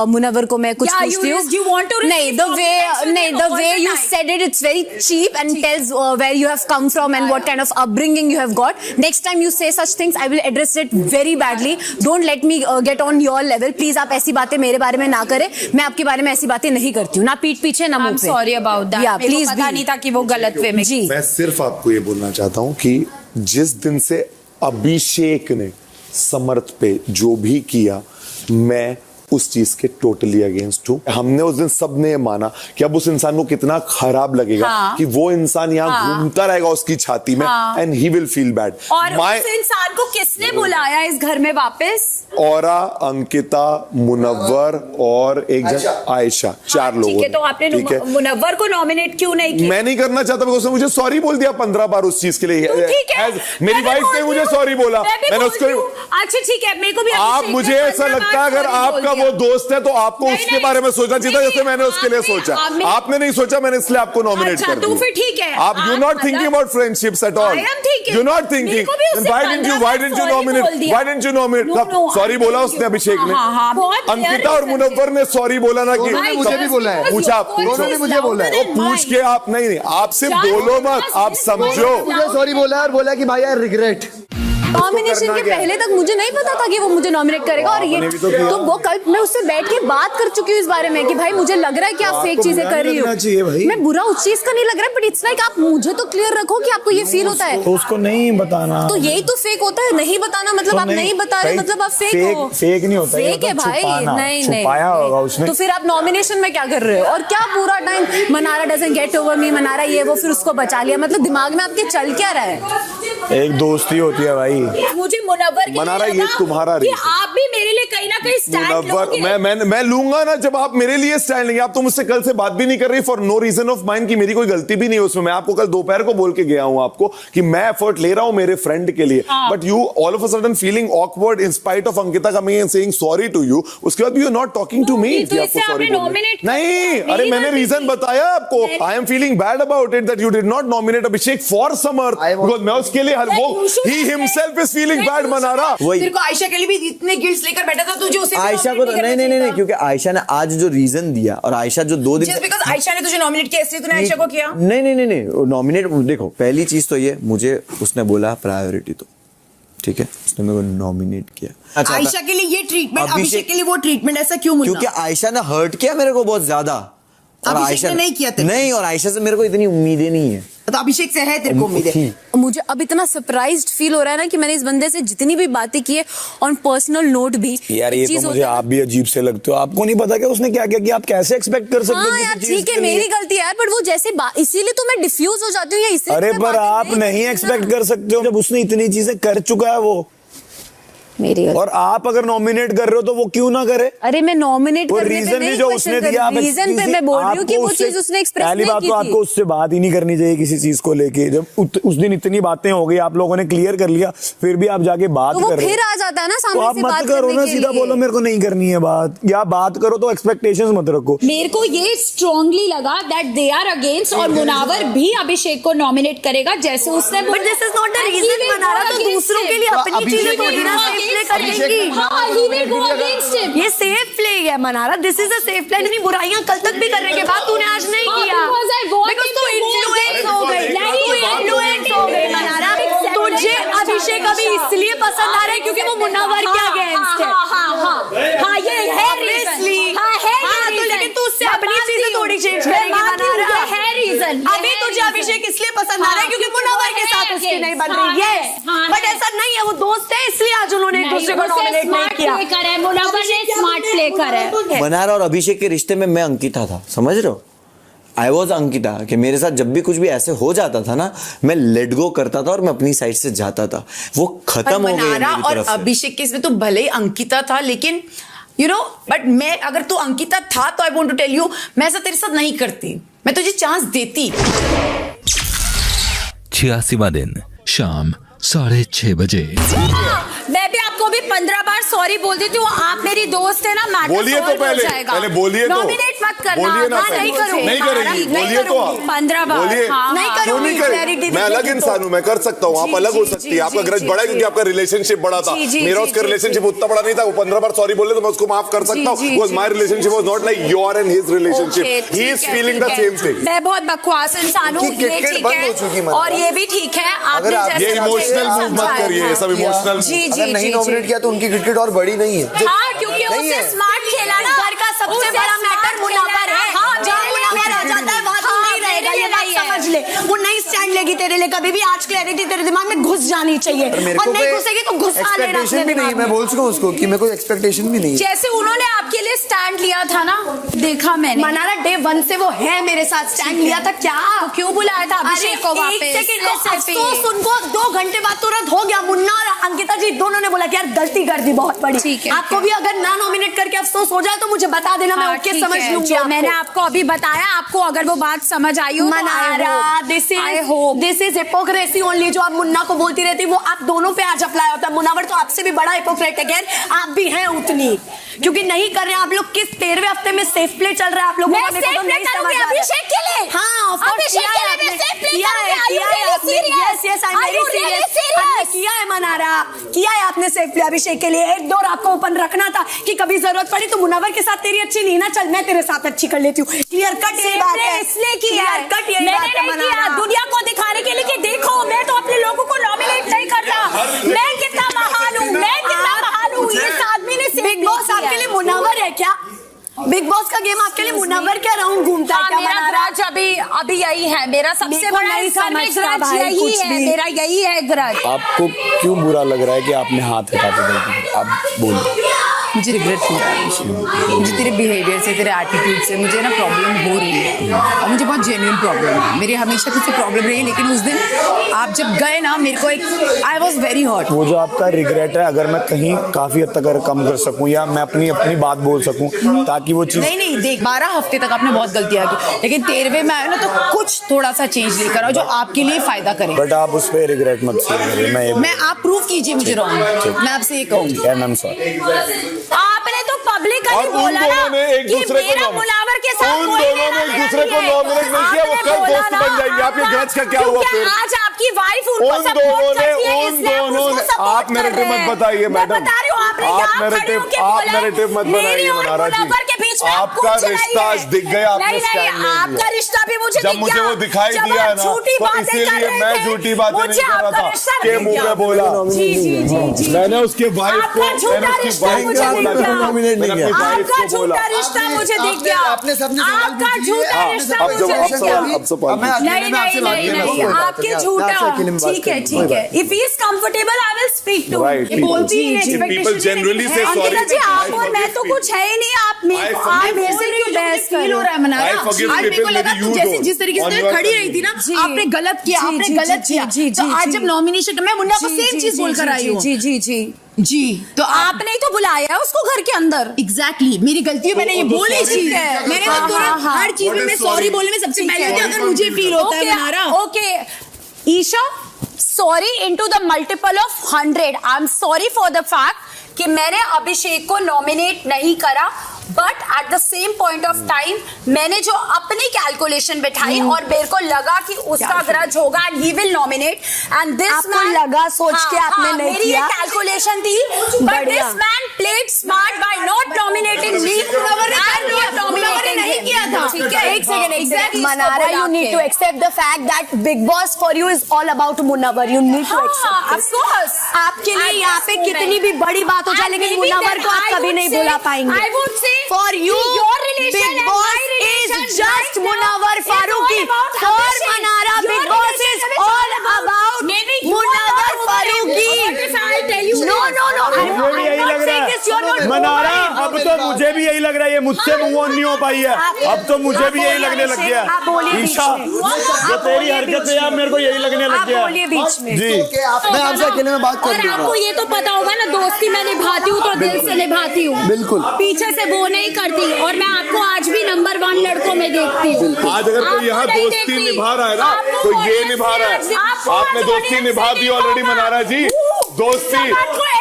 मुनव्वर को मैं कुछ Yeah, पूछती हूँ you want to नहीं receive the compliments way with नहीं an the way you overnight. said it it's very cheap and tells where you have come from and what kind of upbringing you have got. Next time you say such things I will address it very badly. Don't let me get on your level. Please आप ऐसी बातें मेरे बारे में ना करें. मैं आपके बारे में ऐसी बातें नहीं करती हूँ ना पीठ पीछे ना मुंह I'm पे. sorry about that. Yeah, मेरे को please पता be. नहीं था कि वो गलत वे में जी मैं सिर्फ आपको ये बोलना चाहता हूं कि जिस दिन से अभिषेक ने समर्थ पे जो भी किया मैं उस चीज के टोटली अगेंस्ट हूं। हमने उस दिन सबने ये माना कि अब उस इंसान को कितना खराब लगेगा कि वो इंसान यहाँ घूमता रहेगा उसकी छाती में and he will feel bad. और उस इंसान को किसने बुलाया इस घर में वापस? औरा, अंकिता, मुनव्वर और एक जन आयशा, 4 लोगों ठीक है, ने। तो आपने ठीक है? मुनव्वर को नॉमिनेट क्यों नहीं किया? मैं नहीं करना चाहता बिकॉज़ उसने मुझे सॉरी बोल दिया 15 बार उस चीज के लिए। तो ठीक है, मेरी मैं भी वाइफ ने बोलती मुझे हूँ, सॉरी बोला, मैं भी मैंने बोलती उसको। हूँ। अच्छा ठीक है, मेरे को भी आप अभिषेक मुझे ने ऐसा 15 लगता है अगर बार sorry आपका बोल वो दिया। दोस्त है तो आपको नहीं, उसके नहीं, बारे में सोचना चाहिए था नहीं, जैसे मैंने उसके लिए सोचा। आपने नहीं सोचा, मैंने इसलिए आपको नॉमिनेट अच्छा, कर तो दिया। फिर ठीक है। आप you not thinking about friendships at all. I am thinking। You not मेरे थिंकिंग को भी उससे why didn't 15 you sorry nominate बोल दिया। Why didn't you nominate No, no, sorry I'm बोला telling उसने you। अभिषेक ने। हाँ, बहुत अंकिता clear और मुनव्वर ने सॉरी बोला ना कि दोनों ने मुझे भी बोला है। पूछा दोनों ने मुझे बोला है। तो पूछ के आप नहीं आप सिर्फ बोलो मत, आप समझो। मुझे सॉरी बोला और बोला कि भाई आई रिग्रेट। नॉमिनेशन के पहले तक मुझे नहीं पता था कि वो मुझे नॉमिनेट करेगा और ये तो वो कल मैं उससे बैठ के बात कर चुकी हूँ इस बारे में कि भाई मुझे लग रहा है कि आप फेक चीजें कर रही हो। मैं बुरा उस चीज का नहीं लग रहा है बट इट्स लाइक आप मुझे तो क्लियर रखो कि आपको ये फील होता है तो उसको नहीं बताना तो यही तो फेक होता है। नहीं बताना मतलब तो आप नहीं बता रहे मतलब आप फेक हो। फेक नहीं होता, फेक है भाई। नहीं छुपाया होगा उसने। तो फिर आप नॉमिनेशन में क्या कर रहे हो और क्या पूरा time Mannara doesn't get over me, Mannara ये वो, फिर उसको बचा लिया। मतलब दिमाग में आपके चल क्या रहा है? एक दोस्ती होती है भाई। मुझे मुनव्वर के लिए मनारा, ये लगा तुम्हारा कि reason। आप भी मेरे लिए कहीं ना कहीं स्टैंड मुनव्वर, लोगे। मैं लूंगा ना जब आप मेरे लिए स्टैंड लेंगे। आप तो मुझसे कल से बात भी नहीं कर रही for no reason of mind कि मेरी कोई गलती भी नहीं है उसमें। मैं आपको कल दोपहर को बोल के गया हूं आपको कि मैं एफर्ट ले रहा हूं मेरे फ्रेंड के लिए, but you all of a sudden feeling awkward in spite of Ankita coming and saying sorry to you. उसके बाद you are not talking to me तो कि इसे आपको सॉरी आपने nominate कर नहीं। दिया। अरे मेरी मैंने गलती रीजन थी। बताया आपको। आई am feeling bad about it that you did not nominate Abhishek for Samarth because मैं उसके लिए हर वो he himself is feeling bad. Mannara तेरे को आयशा के लिए भी इतने गिल्ट्स लेकर बैठा था तुझे उसे आयशा को नहीं क्योंकि आयशा ने आज जो रीजन दिया और आयशा जो 2 दिन जस्ट बिकॉज़ आयशा ने तुझे नॉमिनेट किया इसलिए तूने आयशा को किया। नहीं नॉमिनेट देखो पहली चीज तो ये मुझे उसने बोला प्रायोरिटी तो ठीक है उसने मेरे को नॉमिनेट किया। आयशा के लिए ये ट्रीटमेंट, अभिषेक के लिए वो ट्रीटमेंट, ऐसा क्यों मुन्ना? क्योंकि आयशा ने हर्ट किया मेरे को बहुत ज्यादा और अभिषेक ने नहीं किया तेरे को। नहीं और आयशा से मेरे को इतनी उम्मीदें नहीं है। तो अभिषेक से है तेरे को उम्मीदें? मुझे अब इतना सरप्राइज्ड फील हो रहा है ना कि मैंने इस बंदे से जितनी भी बातें की है ऑन पर्सनल नोट भी यार ये चीज तो मुझे होता है। आप भी अजीब से लगते हो। आपको नहीं पता कि उसने क्या क्या किया? आप कैसे एक्सपेक्ट कर सकते हो हाँ किसी यार चीज ठीक है के लिए? मेरी गलती है यार बट वो जैसे इसीलिए तो मैं डिफ्यूज हो जाती हूँ या इसलिए अरे तो मैं पर बातें आप नहीं करती एक्सपेक्ट ना। कर सकते हो जब उसने इतनी चीजें कर चुका है वो। मेरी गलती। और आप अगर नॉमिनेट कर रहे हो तो वो क्यों ना करे? अरे मैं नॉमिनेट वो करने पे रीजन भी नहीं जो क्वेश्चन उसने कर दिया रही, रीजन पे मैं बोल रही हूँ कि वो चीज उसने एक्सप्रेस पहली नहीं बात की तो थी। आपको उससे बात ही नहीं करनी चाहिए किसी चीज को लेके। जब उस दिन इतनी बातें हो गई, आप लोगों ने क्लियर कर लिया, फिर भी आप जाके बात तो वो कर रहे फिर हो आ जाता है ना तो सामने आप से मत बात करो करने ना, के सीधा लिए। बोलो मेरे को नहीं करनी है बात, या बात करो तो एक्सपेक्टेशंस मत रखो। मेरे को ये स्ट्रांगली लगा दैट दे आर अगेंस्ट और मुनावर भी अभिषेक को नॉमिनेट करेगा जैसे उसने। But this is not the reason. Mannara तो दूसरों के लिए अपनी चीजें थोड़ी ना सेफ प्ले कर देंगी। हाँ, he will go against him. ये सेफ प्ले है Mannara, this is a safe play. इतनी बुराइयां कल तक भी करने के बाद तूने आज नहीं हाँ, किया because I want because him तू to go इन्फ्लुएंस against हो गई। him. तू इन्फ्लुएंस हो गई मनारा। तुझे अभिषेक अभी इसलिए पसंद आ रहा है क्योंकि वो मुन्नावर के अगेंस्ट है। हाँ ये है रीजन। हाँ तो लेकिन तू उससे अपनी चीजें थोड़ी चेंज करेगी मनारा। है रीजन। अभी तुझे अभिषेक इसलिए पसंद आ रहा है क्योंकि मुन्नावर के साथ उसकी नहीं बन रही है। बट ऐसा नहीं है, वो दोस्त है इसलिए आज उन्होंने एक दूसरे को नॉमिनेट नहीं किया। मुनावर ने स्मार्ट प्ले करा है। मनारा और अभिषेक के रिश्ते में मैं अंकिता था, समझ रहे हो? आई वॉज अंकिता कि मेरे साथ जब भी कुछ भी ऐसे हो जाता था ना मैं लेट गो करता था और मैं अपनी साइड से जाता था। वो खत्म हो गया मनारा मेरी और तरफ से। अभिषेक के इसमें तो भले ही अंकिता था लेकिन यू नो बट मैं अगर तू अंकिता था तो I want to tell you मैं ऐसा तेरे साथ नहीं करती, मैं तुझे चांस देती। 86वां दिन शाम 6:30 बजे। मैं भी आपको भी 15 बार सॉरी बोल देती हूँ। आप मेरी दोस्त है ना, मैटर बोलिए तो solve हो पहले जाएगा। बोलिए तो। नॉमिनेट नॉमिनेट मत करना। बोलिए ना, नहीं करूंगी, नहीं करेंगी, बोलिए तो आप 15 बार। बोलिए, हाँ, नहीं हाँ। क्यों नहीं करें? मैं अलग इंसान हूँ, मैं कर सकता हूँ, आप अलग हो सकती है। आपका ग्रज बड़ा है क्योंकि आपका रिलेशनशिप बड़ा था, मेरा उसका रिलेशनशिप उतना बड़ा नहीं था। वो 15 बार सॉरी बोले तो मैं उसको माफ कर सकता हूँ। My relationship was not like your and his relationship, he is feeling the same thing. मैं बहुत बकवास इंसान हूँ, ये ठीक है और ये भी ठीक है। आपने ये इमोशनल मूव मत करिए, ये सब इमोशनल। अगर नहीं नॉमिनेट किया तो उनकी क्रिकेट और बड़ी नहीं है। हाँ, क्योंकि उसने स्मार्ट खेला ना। घर का सबसे बड़ा मैटर मुनव्वर है। हाँ, जहाँ मुनव्वर आ जाता है वहाँ तो नहीं रहेगा, ये बात समझ ले। वो नहीं स्टैंड लेगी तेरे लिए कभी भी। आज क्लैरिटी तेरे दिमाग में घुस जानी चाहिए, और नहीं घुसेगी तो घुसा लेना अपने भी नहीं, मैं बोल चुका हूँ उसको कि मेरे को एक्सपेक्टेशन भी नहीं है। जैसे उन्होंने आपके लिए स्टैंड लिया था ना, देखा मैंने। मनारा डे 1 से वो है मेरे साथ, स्टैंड लिया था क्या? तो क्यों बुलाया था अभिषेक को वापस? अफसोस उनको 2 घंटे बाद तुरंत हो गया। मुन्ना और अंकिता जी दोनों ने बोला कि यार गलती कर दी बहुत बड़ी। आपको भी अगर ना नॉमिनेट करके अफसोस हो जाए तो मुझे बता देना, मैं उठ के समझ लूंगी। मैंने आपको अभी बताया, आपको अगर वो बात समझ आई हो Mannara, this is hypocrisy only. जो आप मुन्ना को बोलती रहती वो आप दोनों पे आज अप्लाई होता है। मुनावर तो आपसे भी बड़ा हिपोक्रेट है, आप भी हैं उतनी, क्योंकि नहीं कर रहे हैं आप लोग। किस 13वें हफ्ते में सेफ प्ले चल रहा है आप लोगों का? अभिषेक के लिए। हाँ, अभिषेक के लिए मैं सेफ प्ले किया है मनारा, किया है आपने सेफ प्ले अभिषेक के लिए। एक डोर आपको ओपन रखना था कि कभी जरूरत पड़ी तो मुनव्वर के साथ तेरी अच्छी नहीं ना, चल मैं तेरे साथ अच्छी कर लेती हूँ। क्लियर कट ये बात है, इसलिए किया है। कट यही बात है मनारा। दुनिया को दिखाने के लिए कि देखो मैं तो अपने लोगों को नॉमिनेट नहीं करता, मैं कितना महान हूँ, मैं कितना महान हूँ। इस आदमी ने बिग बॉस आपके लिए मुनव्वर है क्या? बिग बॉस का गेम आपके लिए मुनव्वर क्या राउंड घूमता है क्या? मेरा ग्रज अभी यही है, मेरा सबसे बड़ा इस घर में ग्रज यही है, मेरा यही है ग्रज। आपको क्यों बुरा लग रहा है कि आपने हाथ हटा दिया? आप बोलिए। मुझे रिग्रेट फील हो रहा है, मुझे तेरे बिहेवियर से, तेरे एटीट्यूड से मुझे ना प्रॉब्लम हो रही है, और मुझे बहुत जेन्युइन प्रॉब्लम है। मेरी हमेशा तुझसे प्रॉब्लम रही है, लेकिन उस दिन आप जब गए ना, मेरे को एक आई वॉज वेरी हर्ट। वो जो आपका रिग्रेट है, अगर मैं कहीं काफी हद तक अगर कम कर सकूं या मैं अपनी बात बोल सकूं ताकि वो चीज। नहीं देख, 12 हफ्ते तक आपने बहुत गलतियां की, लेकिन 13वें में आए ना तो कुछ थोड़ा सा चेंज लेकर आओ जो आपके लिए फायदा करे। बट आप उस पर रिग्रेट मत कीजिए। मैं आप प्रूव कीजिए मुझे रॉन्ग, मैं आपसे ये कहूँगी। Ma'am sorry. आपने तो पब्लिकली बोला ना एक दूसरे को मुनावर के साथ उन दोनों ने एक दूसरे को नॉमिनेट नहीं किया, वो कल दोस्त बन जाएंगे। आपके ग्रज का क्या हुआ फिर? आज आपकी वाइफ उन दोनों ने आप नैरेटिव मत बताइए मैडम, आप नैरेटिव मत बनाइए मनारा जी। आपका रिश्ता आज दिख गया, आपने स्टैंड ले लिया। आपका रिश्ता भी मुझे जब मुझे वो दिखाई दिया ना, तो इसीलिए मैं झूठी बातें नहीं कर रहा था के मुंह पे बोला। मैंने उसके वाइफ को, मैंने उसकी वाइफ को बोला, नॉमिनेट नहीं किया। आपका झूठा रिश्ता मुझे दिख गया। आपने सबने आपका झूठा रिश्ता मुझे दिख गया। नहीं, आपके झूठा। ठीक है। If he is comfortable I will speak to. ये बोलती है People generally say sorry. Ankita जी, आप और मैं तो कुछ है ही नहीं। आप मेरे से क्यों बहस फील हो रहा है मनारा? आज मेरे को लगा तू जैसे जिस तरीके से खड़ी रही थी ना, आपने गलत किया, आपने गलत किया। तो आज जब नॉमिनेशन मैं मुन्ना को सेम चीज बोलकर आई हूँ। जी, तो आपने ही तो बुलाया है उसको घर के अंदर। एग्जैक्टली, मेरी गलती है, मैंने ये बोली चीज है। मैंने तो तुरंत हर चीज में मैं सॉरी बोलने में सबसे पहले होती है अगर मुझे फील होता है Mannara. Okay Isha, sorry into the multiple of 100. I'm sorry for the fact कि मैंने अभिषेक को नॉमिनेट नहीं करा, but at the same point of time मैंने जो अपनी कैलकुलेशन बिठाई और मेरे को लगा कि उसका ग्रज होगा and he will nominate and this आपको लगा सोच के आपने नहीं मेरी किया। कैलकुलेशन थी, but this man played smart bye not nominating me and not nominating नहीं किया था। ठीक है, एक second Mannara, you need to accept the fact that Big Boss for you is all about Munawar. You need to accept of course. आपके लिए यहाँ पे कितनी भी बड़ी बात हो जाए, लेकिन मुनव्वर को आप कभी नहीं भुला पाएंगे. I would say for you, your relation Big and Boss my relation is just right Munawar now Faruqi. is all about For Abhishek. Manara, Your Big Boss is relation all about maybe you Munawar are over it. Faruqi. What if I tell you No, this? no, no. I'm मुझे भी यही not लग रहा saying this. You're not है over Mannara, it. अब तो मुझे भी यही लग रहा है ये मुझसे मूव ऑन नहीं हो पाई है। अब तो मुझे भी यही लगने लग गया। आप बोलिए बीच ईशा, में। जो तेरी हरकत है यार मेरे को यही लगने लग आप गया। बोलिए बीच में। जी, मैं आपसे अकेले में बात कर और लूंगा। आपको ये तो पता होगा ना, दोस्ती मैं निभाती हूँ तो दिल से निभाती हूँ, बिल्कुल। पीछे से वो नहीं करती। और मैं आपको आज भी नंबर 1 लड़कों में देखती हूँ। आज अगर कोई यहाँ आपको नहीं दोस्ती देखती। निभा रहा है ना, आपको तो ये audience निभा रहा है। आपको आपने आज दोस्ती audience निभा से दी नहीं ऑलरेडी होगा। मनारा जी। दोस्ती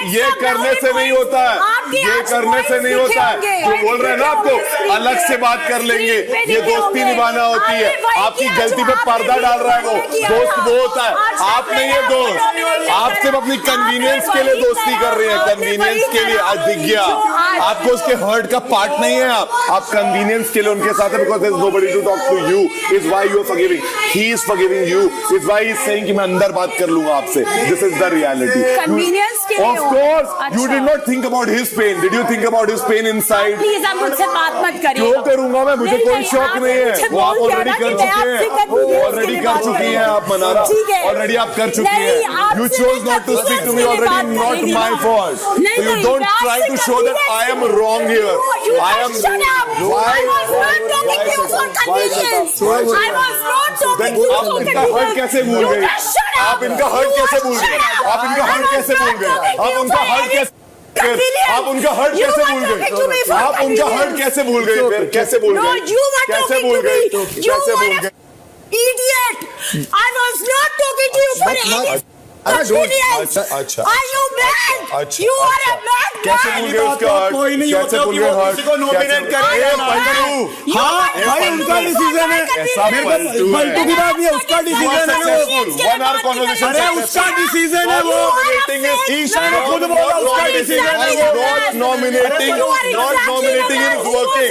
ये करने से नहीं होता है, ये करने से नहीं होता है। जो बोल रहे हैं ना आपको अलग से बात कर लेंगे, ये दोस्ती निभाना होती है। आपकी गलती पे पर्दा डाल रहा है वो, दोस्त वो होता है, आप नहीं है दोस्त। आप सिर्फ अपनी कन्वीनियंस के लिए दोस्ती कर रहे हैं, कन्वीनियंस के लिए। आज दिख गया आपको उसके हर्ट का पार्ट नहीं है, आप कन्वीनियंस के लिए उनके साथ है, because there is nobody to talk to you, is why you are forgiving, he is forgiving you, is why he is saying कि मैं अंदर बात कर लूंगा आपसे। This is the reality. Convenience के लिए of course you did not think about his pain, did you think about his pain inside? Please आप मुझसे बात मत करिए। क्यों करूंगा मैं, मुझे कोई शौक नहीं है, वो आप ऑलरेडी कर चुके हैं, ऑलरेडी कर चुकी हैं आप मनारा, ऑलरेडी आप कर चुकी हैं। You chose not to speak to me already, not my fault. So you don't try to show that I am wrong here. I am why? आप इनका हर्ट कैसे भूल गए? आप इनका हर्ट कैसे भूल गए? आप इनका हर्ट कैसे भूल गए? आप उनका हर्ट कैसे आप उनका हर्ट कैसे भूल गए? आप उनका हर्ट कैसे भूल गए? फिर कैसे भूल गए? कैसे भूल गए? कैसे भूल गए? Idiot! I was not talking to you for any convenience. अच्छा Are you mad? अच्छा, You are a mad कैसे man. भूल गए उसका हर्ट? कोई नहीं कैसे होता भूल कि गए वो हर्ट? किसी को nominate करेगा ना। हाँ भाई उनका डिसीजन है, पलटू की बात नहीं है, उसका डिसीजन है वो। 1 hour conversation। अरे उसका डिसीजन है वो, ईशा ने खुद बोला उसका डिसीजन है वो। Not nominating him is working.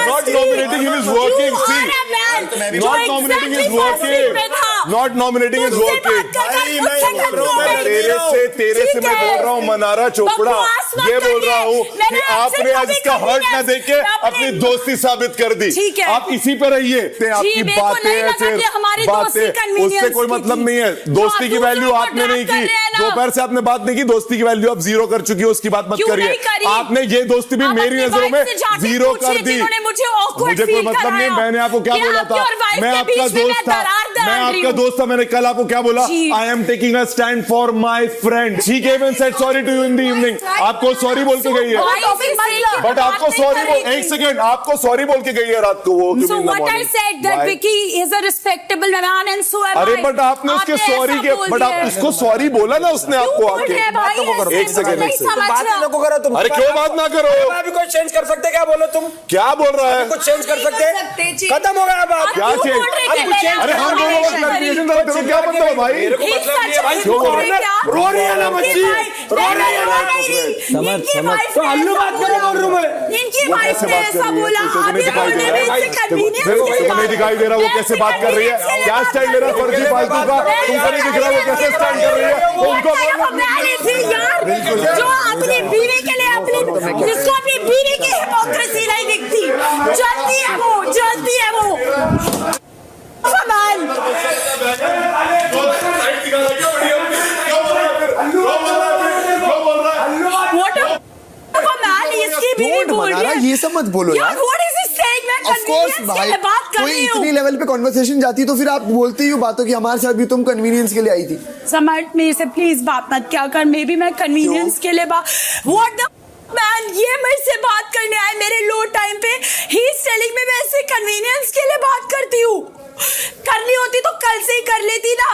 Not nominating him is working. See, not nominating is working. Not nominating is working. तेरे से मैं बोल रहा हूँ मनारा चोपड़ा, ये बोल रहा हूँ कि आपने आज इसका हर्ट ना देख के अपनी दोस्ती साबित कर दी। आप इसी पे रहिए, आपकी बातें ऐसे बातें, उससे कोई मतलब नहीं है। दोस्ती की वैल्यू आपने नहीं की, दोपहर से आपने बात नहीं की, दोस्ती की वैल्यू आप जीरो कर चुकी है, उसकी बात मत करिए। आपने ये दोस्ती भी मेरी नजरों में जीरो कर दी। मुझे कोई मतलब नहीं, मैंने आपको क्या बोला था? मैं आपका दोस्त था, मैं आपका दोस्त था। मैंने कल आपको क्या बोला? I am taking a stand for my friend. She came and said sorry to you in the evening. आपको सॉरी बोल के गई है, बट आपको सॉरी बोल, एक सेकेंड, आपको सॉरी बोल के गई है रात को वो। So what I said that Vicky is a respectable man and so am I. अरे बट आपने उसके सॉरी के, बट आप उसको सॉरी बोला ना उसने आपको आके। एक सेकेंड, अरे क्यों बात ना करो? अभी कुछ चेंज कर सकते, क्या बोलो तुम? क्या बोल रहा है? कुछ चेंज कर सकते, खत्म हो गया बात। क्या चेंज? अरे हम दोनों वक्त क्लैरिफिकेशन दो, तेरे को क्या मतलब है भाई? रो रही है ना बच्ची, रो रही है ना। समझ तो हल्लू बात करो बोल रहा मैं। इनकी वाइफ ने ऐसा बोला, नहीं दिखाई दे रहा वो कैसे बात कर रही है? क्या स्टाइल ले रहा फर्जी फालतू का? तुमको नहीं दिख रहा वो कैसे स्टाइल कर रही है? उनको जो अपनी बीवी के लिए जिसको अपनी बीवी की हिपोक्रेसी नहीं दिखती, जलती है वो, जलती है वो। ये सब मत बोलो यार। Of course, भाई, कोई इतनी लेवल पे कॉन्वर्सेशन जाती तो फिर आप बोलते ही हो बातों की, हमारे साथ भी तुम कन्वीनियंस के लिए आई थी। समर्थ मेरे से प्लीज बात मत क्या कर, मे बी मैं कन्वीनियंस के लिए व्हाट द मैन, ये मेरे से बात करने आए मेरे लो टाइम पे। ही इज टेलिंग मी मैं ऐसे कन्वीनियंस के लिए बात करती हूँ। करनी होती तो कल से ही कर लेती ना,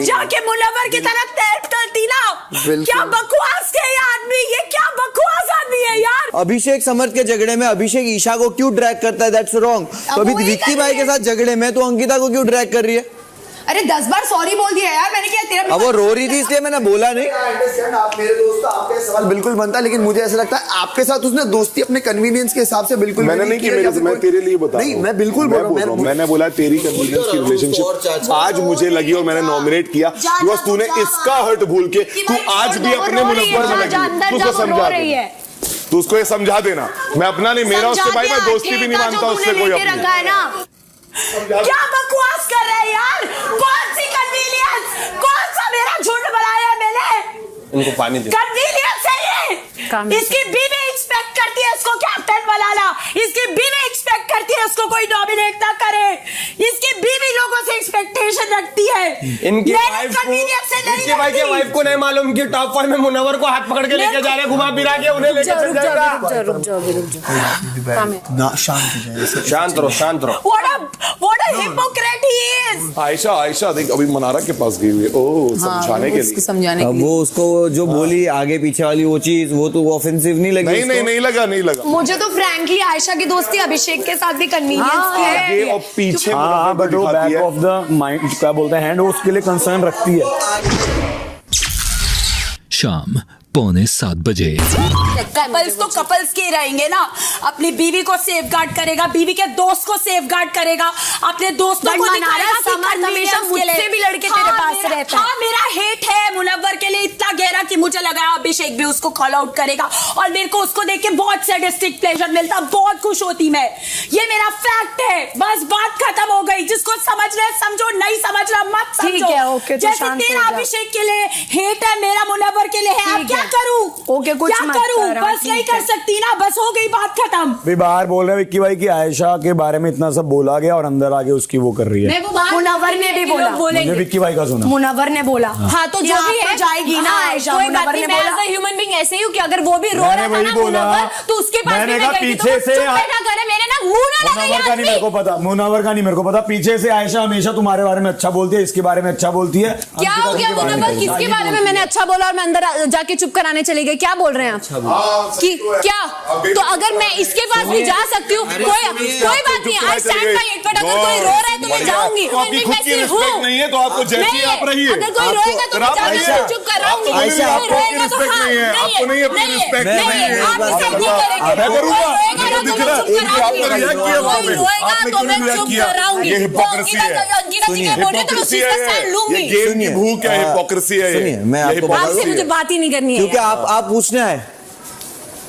जाके मुनव्वर की तरह तैर टलती ना। क्या बकवास है ये आदमी, ये क्या बकवास आदमी है यार। अभिषेक समर्थ के झगड़े में अभिषेक ईशा को क्यों ड्रैग करता है? That's wrong. तो अभी विक्की भाई के साथ झगड़े में तो अंकिता को क्यों ड्रैग कर रही है? अरे 10 बार सॉरी बोल दिया यार मैंने, क्या तेरा? अब वो रो रही थी इसलिए मैंने बोला नहीं। आप मेरे दोस्त, आपका सवाल बिल्कुल बनता, लेकिन मुझे ऐसा लगता है आपके साथ उसने दोस्ती अपने कन्वीनियंस के हिसाब से बिल्कुल मैंने नहीं की। मैं तेरे लिए बता नहीं, मैं बिल्कुल बोल रहा हूं। मैंने बोला तेरी कन्वीनियंस की रिलेशनशिप आज मुझे लगी और मैंने नॉमिनेट किया बिकॉज़ तूने इसका हर्ट भूल के तू आज भी अपने मुनव्वर में लगी। तू उसको समझा दे, तू उसको ये समझा देना। मैं अपना नहीं, मेरा उससे भाई मैं दोस्ती भी नहीं मानता उससे कोई अपनी। क्या बकवास कर रहे हैं यार? कौन सी कन्वीनियंस, कौन सा मेरा झुंड बनाया है मैंने? इनको पानी दे। कन्वीनियंस है ये। इसकी बीवी एक्सपेक्ट करती है इसको कैप्टन बनाना, इसकी बीवी एक्सपेक्ट करती है इसको कोई नॉमिनेट ना करे, इसकी बीवी लोगों से एक्सपेक्टेशन रखती है। इनकी भाई के वाइफ को नहीं मालूम कि टॉप 5 में मुनव्वर को हाथ पकड़ के लेके जा रहे, घुमा फिरा के उन्हें लेके चल जाएगा। रुक जाओ शांत हो जाए, शांत रहो, शांत रहो। What a hypocrite he is. this? Ayesha देख अभी मनारा के पास गई हुई है समझाने के लिए। समझाने के अब लिए वो उसको जो बोली आगे पीछे वाली वो चीज वो तो ऑफेंसिव नहीं लगी उसको? नहीं लगा मुझे तो फ्रैंकली आयशा की दोस्ती अभिषेक के साथ भी कन्वीनियंस है। आगे और पीछे हाँ बट वो बैक ऑफ द माइंड क्या बोलते हैं हैंड उसके लिए कंसर्न रखती है। शाम 6:45 कपल्स तो कपल्स के ही रहेंगे ना। अपनी बीवी को सेफगार्ड करेगा, बीवी के दोस्त को सेफगार्ड करेगा, अपने दोस्तों को दिखाएगा कि समर्थ हमेशा मुझसे भी लड़के तेरे पास रहता है। हाँ मेरा हेट है मुनव्वर के लिए इतना गहरा कि मुझे लगा अभिषेक भी उसको कॉल आउट करेगा और मेरे को उसको देख के बहुत सैडिस्टिक प्लेजर मिलता, बहुत खुश होती मैं। ये मेरा फैक्ट है, बस बात खत्म हो गई। जिसको समझ रहे समझो, नहीं समझ रहा मत समझो। ठीक है, ओके, तो जैसे शांत हो तेरा जा। अभिषेक के लिए हेट है, मेरा मुनव्वर के लिए है। अब क्या करूं? ओके, कुछ क्या मत करूं? कर, बस ठीक नहीं है। कर सकती ना, बस हो गई बात खत्म। भी बाहर बोल रहे हैं विक्की भाई कि आयशा के बारे में इतना सब बोला गया और अंदर आके उसकी वो कर रही है। मुनव्वर ने भी बोला। मुझे विक्की भाई का सुना। मुनव्वर ने बोला। हाँ तो जो भी है जाएगी ना आयशा। कोई बात मुनव्वर नहीं, ने मैं बोला। एज अ ह्यूमन बीइंग ऐसे ही हूँ कि अगर वो भी रो मैंने रहा था वही ना बोला। मुनव्वर, तो उसके पास मैंने भी कहा मैं गई थी, पीछे तो से चुप बैठा करे, मेरे ना मुंह ना लगे मुनव्वर का नहीं मेरे को पता, मुनव्वर का नहीं मेरे को पता। पीछे से आयशा हमेशा तुम्हारे बारे में अच्छा बोलती है, इसके बारे में अच्छा बोलती है। क्या हो गया मुनव्वर? किसके बारे में मैंने अच्छा बोला और मैं अंदर जाके चुप कराने चली गई? क्या बोल रहे हैं आप कि क्या? तो अगर मैं इसके पास भी जा सकती हूँ, कोई बात नहीं। I stand by it, but अगर कोई रो रहा है तो मैं जाऊंगी। आपकी खुद की रिस्पेक्ट नहीं है तो आपको जैसी आप रहिए। अगर कोई रोएगा तो मैं जाके चुप कर रहा हूँ। आयशा आपको अपनी रिस्पेक्ट नहीं है, आपको नहीं अपनी रिस्पेक्ट नहीं है। मैं करूंगा, मुझे दिख रहा है आपने रिएक्ट किया आपने क्यों रिएक्ट किया? ये हिपोक्रेसी है, हिपोक्रेसी है, ये गेम की भूख है, हिपोक्रेसी है। सुनिए, मैं आपको बता आपसे मुझे बात ही नहीं करनी है क्योंकि आप पूछना है,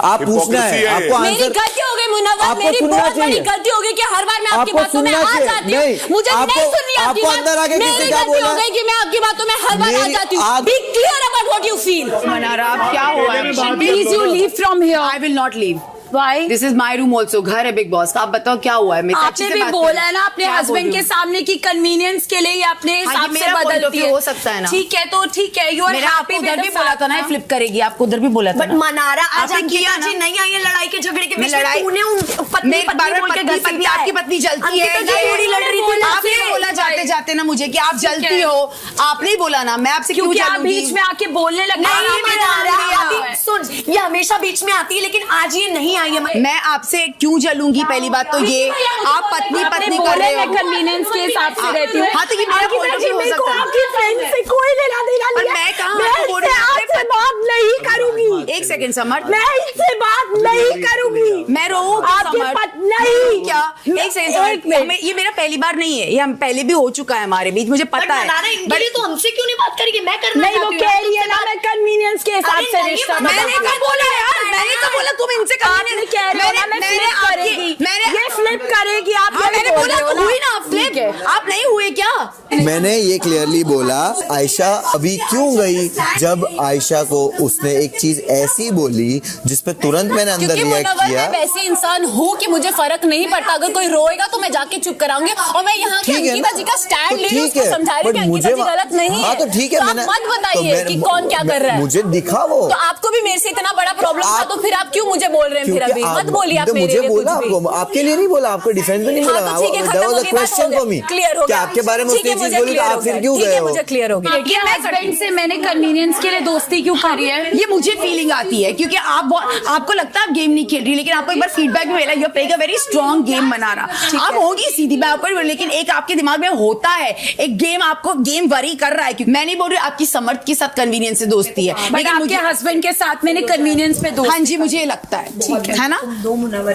आप पूछना है, आपको मेरी आंसर गलती हो गई मुनव्वर, आपको मेरी सुनना बहुत बड़ी चाहिए। गलती हो गई कि हर बार मैं आपकी आपको बातों में सुनना आ चाहिए। जाती हूँ। नहीं, मुझे आपको- नहीं सुननी आपकी आपको बात। अंदर आके किसने मेरी क्या गलती हो बोला? गई कि मैं आपकी बातों में हर बार आ मेरी जाती हूँ। आप- be clear about what you feel. Mannara अब क्या हुआ है? Please you leave from here. I will not leave. Why? This is my room also. घर है बिग बॉस का। आप बताओ क्या हुआ है? मैं सच्ची आपने से भी बात बोला कर- है ना अपने क्या बोल हस्बैंड रही के हूँ? सामने की कन्वीनियंस के लिए ये अपने हाँ, ये हिसाब से मेरा point of बदलती view है। हो सकता है ना। ठीक है तो ठीक है, यू आर मेरा आपको उधर भी बोला था ना, फ्लिप करेगी। आपको उधर भी बोला था बट ना। मनारा आज आपने किया अंकिता ना। जी नहीं आई है लड़ाई के झगड़े के मैं बीच में। लड़ाई- तूने उन पत्नी मेरे पत्नी बार-बार बोल के घर से पत्नी, किया है। आपकी पत्नी जलती है। अंकिता जी पूरी लड़ रही थी। आपने बोला जाते जाते ना मुझे कि आप जलती हो। आपने ही बोला ना, मैं आपसे क्यों क्योंकि आप जलूंगी? बीच में आके बोलने लगे। नहीं मनारा दिया। अभी सुन, ये हमेशा बीच में आती है लेकिन आज ये नहीं आई है। मैं आपसे क्यों जलूंगी? पहली बात तो ये आप पत्नी पत्नी कर रहे हो। कन्वीनियंस के हिसाब से रहती हूँ। हाँ तो ये मेरा point of view हो सकता है। आपकी फ्रेंड से कोई लेना देना पर नहीं मैं है। कहाँ मैं आपको बोल रही इससे हूँ? आपसे बात नहीं करूंगी। एक सेकंड समर्थ, मैं इससे बात नहीं करूंगी। मैं रोऊं आपके नहीं क्या? एक सेकंड समर्थ, मिनट। ये मेरा पहली बार नहीं है, ये हम पहले भी हो चुका है हमारे बीच, मुझे पता है। मनारा इनके लिए तो हमसे क्यों नहीं बात करेगी? मैं करना नहीं वो चाहती हूँ। कह रही है ना, मैं कन्वीनियंस के हिसाब अरे से नहीं, रिश्ता मैंने मैंने बना- कब बोला यार? मैंने कब बोला तुम इनसे आपने कह रहे हो ना, मैं मैंने flip आपकी- करेगी। मैंने ये फ्लिप करेगी। आप हाँ यही मैंने बोल बोला रहे हो तो हुई ना ठीक फ्लिप। है। आप नहीं हुए क्या? मैंने ये क्लियरली बोला आयशा अभी क्यों गई, जब आयशा को उसने एक चीज ऐसी बोली जिसपे तुरंत मैंने अंदर क्योंकि रिएक्ट मुनव्वर किया। मैं वैसे इंसान हूँ कि मुझे फर्क नहीं पड़ता। अगर कोई रोएगा तो मैं जाके चुप कराऊंगी और मैं यहाँ की ठीक है अंकिता ना? जी का स्टैंड तो ले रही हूँ, ठीक उसको है, समझा रही but हूँ कि अंकिता जी मुझे- गलत नहीं है। हाँ तो ठीक है, तो आप मैंने मत बताइए कि कौन क्या कर रहा है। मुझे दिखा वो। तो आपको भी मेरे से इतना बड़ा प्रॉब्लम था तो फिर आप क्यों मुझे बोल रहे हैं? फिर क्योंकि अभी मत बोलिए आप तो मेरे मुझे लिए बोला कुछ भी। आपको, आपके लिए नहीं बोला, आपको डिफेंस में नहीं हाँ, बोला। तो ठीक है, That खत्म was हो a गई, बात question हो गई, for me। क्लियर हो क्या गया। आपके बारे में ठीक उसने है, चीज मुझे बोली तो क्लियर आप हो फिर गया। क्यों ठीक गए है, हो? मुझे क्लियर हो गया। ये हस्बैंड से मैंने कन्वीनियंस के लिए दोस्ती क्यों करी है? ये मुझे फीलिंग आती है क्योंकि आपको लगता है आप गेम नहीं खेल रही, लेकिन आपको एक बार फीडबैक भी मिला, you playing a very strong game बना रहा। आप होगी सीधी बात पर, लेकिन एक आपके दिमाग में होता है एक गेम, आपको गेम वरी कर रहा है। क्योंकि मैं नहीं बोल रही आपकी समर्थ के साथ कन्वीनियंस से दोस्ती है, बट आपके हस्बैंड के साथ मैंने कन्वीनियंस पे दोस्ती। हाँ जी मुझे लगता है, ठीक है ना?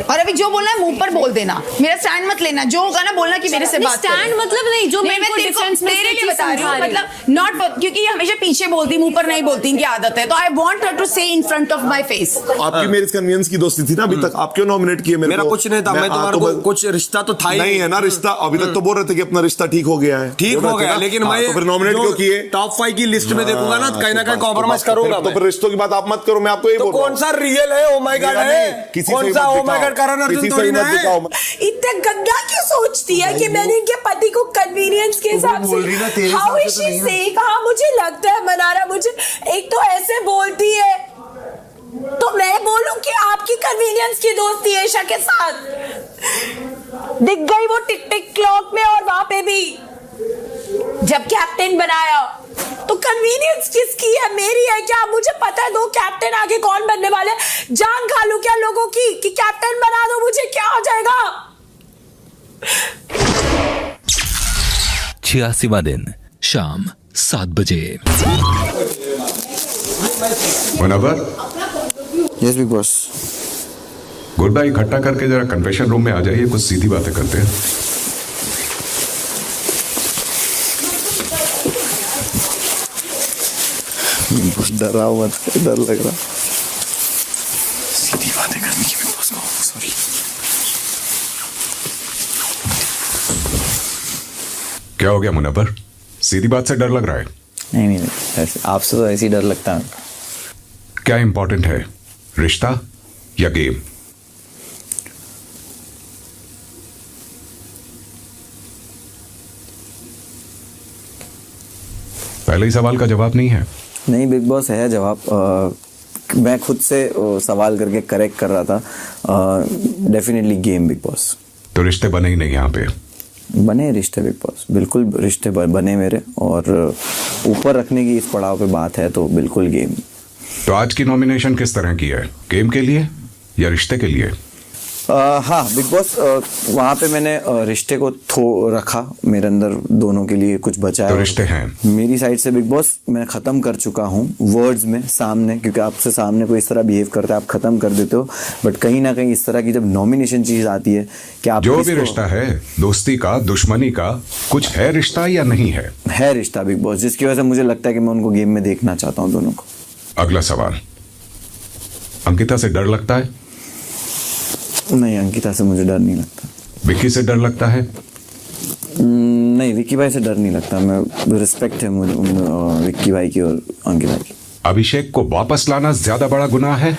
और अभी जो बोलना है मुंह पर बोल देना, मेरा स्टैंड मत लेना। जो होगा ना बोलना कि मेरे से बात स्टैंड मतलब नहीं, जो मैं तेरे को तेरे लिए बता रही हूँ, मतलब नॉट क्योंकि ये हमेशा पीछे बोलती, मुंह पर नहीं बोलती, इनकी आदत है। तो आई वांट हर टू से in front of my face. आपकी मेरी कन्वीनियंस की दोस्ती थी ना अभी तक, आप क्यों नॉमिनेट किए मेरे मेरा को? कुछ नहीं था, मैं तुम्हारे को कुछ रिश्ता तो था ही नहीं है ना रिश्ता। अभी तक तो बोल रहे थे कि अपना रिश्ता ठीक हो गया है, ठीक बोल रहे हो थे गया, ना? लेकिन हाँ, मैं तो फिर नॉमिनेट क्यों किए? टॉप 5 की लिस्ट में देखूंगा ना, कहीं ना कहीं तो कॉम्प्रोमाइज बस, करूंगा तो फिर रिश्तों की बात आप मत करो, मैं आपको ये तो बोल रहा कौन हूँ। सा रियल है? ओ माय गॉड मेरा है, नहीं, किसी कौन से सा मत ओ माय दिखाओ, गॉड करण अर्जुन किसी से थोड़ी मत ना है। दिखाओ। इतना गंदा क्यों सोचती है कि मैंने इनके पति को कन्वीनियंस के हिसाब बोल रही ना, से तेरे हाउ हिसाब इज से तो शी नहीं ना। सेइंग? हाँ मुझे लगता है मनारा, मुझे एक तो ऐसे बोलती है तो मैं बोलूं कि आपकी कन्वीनियंस की दोस्ती है ईशा के साथ। दिख गई वो टिक टिक क्लॉक में और वहां पे भी जब कैप्टन बनाया तो कन्वीनियंस किसकी है, मेरी है क्या? मुझे पता है 2 कैप्टन आगे कौन बनने वाले। जान खा लूं क्या लोगों की कि कैप्टन बना दो, मुझे क्या हो जाएगा? 86वां दिन शाम 7 बजे। Munawar, yes Bigg Boss. गुड्डा इकट्ठा करके जरा कन्फेशन रूम में आ जाइए, कुछ सीधी बातें करते हैं। डरा मत, डर लग रहा। सीधी बातें करने की बिग बॉस को सॉरी। क्या हो गया मुनव्वर, सीधी बात से डर लग रहा है? नहीं ऐसे आपसे तो ऐसे ही डर लगता है। क्या इंपॉर्टेंट है, रिश्ता या गेम? पहले ही सवाल का जवाब नहीं है? नहीं बिग बॉस है जवाब। मैं खुद से सवाल करके करेक्ट कर रहा था। Definitely game big boss. तो रिश्ते बने ही नहीं यहाँ पे? बने रिश्ते बिग बॉस, बिल्कुल रिश्ते बने मेरे, और ऊपर रखने की इस पड़ाव पे बात है तो बिल्कुल गेम। तो आज की नॉमिनेशन किस तरह की है, गेम के लिए या रिश्ते के लिए? हाँ बिग बॉस, वहाँ पे मैंने रिश्ते को रखा, मेरे अंदर दोनों के लिए कुछ बचा है। तो रिश्ते हैं मेरी साइड से बिग बॉस, मैं खत्म कर चुका हूँ वर्ड्स में सामने, क्योंकि आपसे सामने कोई इस तरह बिहेव करता है आप खत्म कर देते हो। बट कहीं ना कहीं इस तरह की जब नॉमिनेशन चीज आती है कि आप जो भी रिश्ता है, दोस्ती का, दुश्मनी का, कुछ है रिश्ता या नहीं है? है रिश्ता बिग बॉस, जिसकी वजह से मुझे लगता है कि मैं उनको गेम में देखना चाहता हूँ दोनों को। अगला सवाल, अंकिता से डर लगता है? नहीं, अंकिता से मुझे डर नहीं लगता। विक्की से डर लगता है? नहीं, विक्की भाई से डर नहीं लगता। मैं रिस्पेक्ट है मुझे विक्की भाई की और अंकिता की। अभिषेक को वापस लाना ज्यादा बड़ा गुनाह है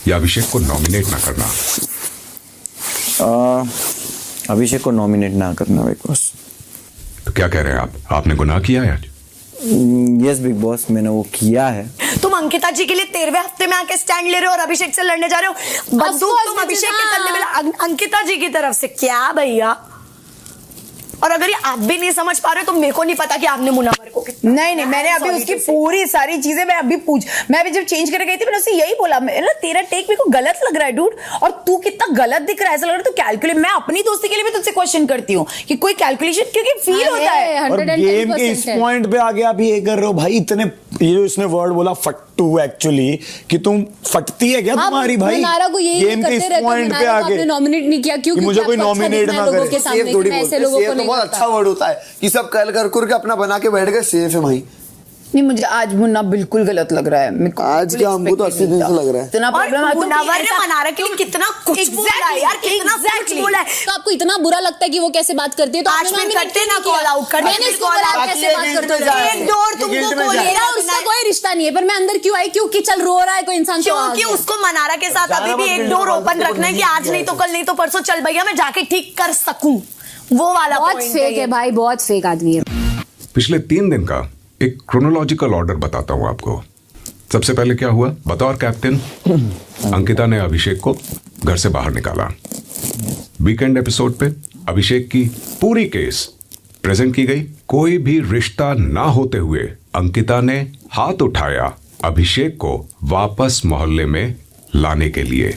या अभिषेक को नॉमिनेट ना करना? अभिषेक को नॉमिनेट ना करना बिग बॉस। तो क्या कह रहे हैं आप, आपने गुनाह किया है आज? यस बिग बॉस, मैंने वो किया है। तुम अंकिता जी के लिए 13वें हफ्ते में आके स्टैंड ले रहे हो और अभिषेक से लड़ने जा रहे हो। बंदूक तुम अभिषेक के कंधे में अंकिता जी की तरफ से। क्या भैया, और अगर ये आप भी नहीं समझ पा रहे हो तो मेरे को नहीं पता कि आपने मुनव्वर को कितना। नहीं मैंने अभी उसकी पूरी सारी चीजें मैं अभी जब चेंज करके गई थी मैंने उससे यही बोला, ना तेरा टेक मेरे को गलत लग रहा है डूड, और तू कितना गलत दिख रहा है, ऐसा लग रहा है तू कैलकुलेट। मैं अपनी दोस्ती के लिए भी तुझसे क्वेश्चन करती हूँ कि कोई कैलकुलेशन, क्योंकि फील होता है। और गेम के इस पॉइंट पे आगे आप ये कर रहे हो भाई, इतने ये जो इसने वर्ड बोला फट्टू, एक्चुअली कि तुम फटती है क्या तुम्हारी भाई? मनारा को यही गेम के इस पॉइंट पे आगे नॉमिनेट नहीं किया क्योंकि मुझे कोई नॉमिनेट ना करे। सेफ थोड़ी बोलते, सेफ तो बहुत अच्छा वर्ड होता है कि सब कल कर के अपना बना के बैठ गए, सेफ है भाई। नहीं, मुझे आज मुन्ना बिल्कुल गलत लग रहा है। आज क्या हमको तो 80 दिन से लग रहा है। इतना प्रॉब्लम है मुनव्वर ने मनारा के लिए कितना कुछ बोला है यार, कितना कुछ बोला है। तो आपको इतना बुरा लगता है कि वो कैसे बात करती है? तो आज फिर करते ना कॉल आउट कर, मैंने इसको बोला आप कैसे बात करते हो? एक डोर तुमको कोई मेरा उसका कोई रिश्ता नहीं है, पर मैं अंदर क्यों आई, क्योंकि चल रो रहा है कोई इंसान, क्योंकि उसको मनारा के साथ अभी भी एक डोर ओपन रखना है कि आज नहीं तो कल, नहीं तो परसों, चल भैया मैं जाके ठीक कर सकूं। वो वाला बहुत फेक है भाई, बहुत फेक आदमी है। पिछले 3 दिन का एक क्रोनोलॉजिकल ऑर्डर बताता हूं आपको। सबसे पहले क्या हुआ, बतौर कैप्टन अंकिता ने अभिषेक को घर से बाहर निकाला। वीकेंड एपिसोड पे अभिषेक की पूरी केस प्रेजेंट की गई। कोई भी रिश्ता ना होते हुए अंकिता ने हाथ उठाया अभिषेक को वापस मोहल्ले में लाने के लिए।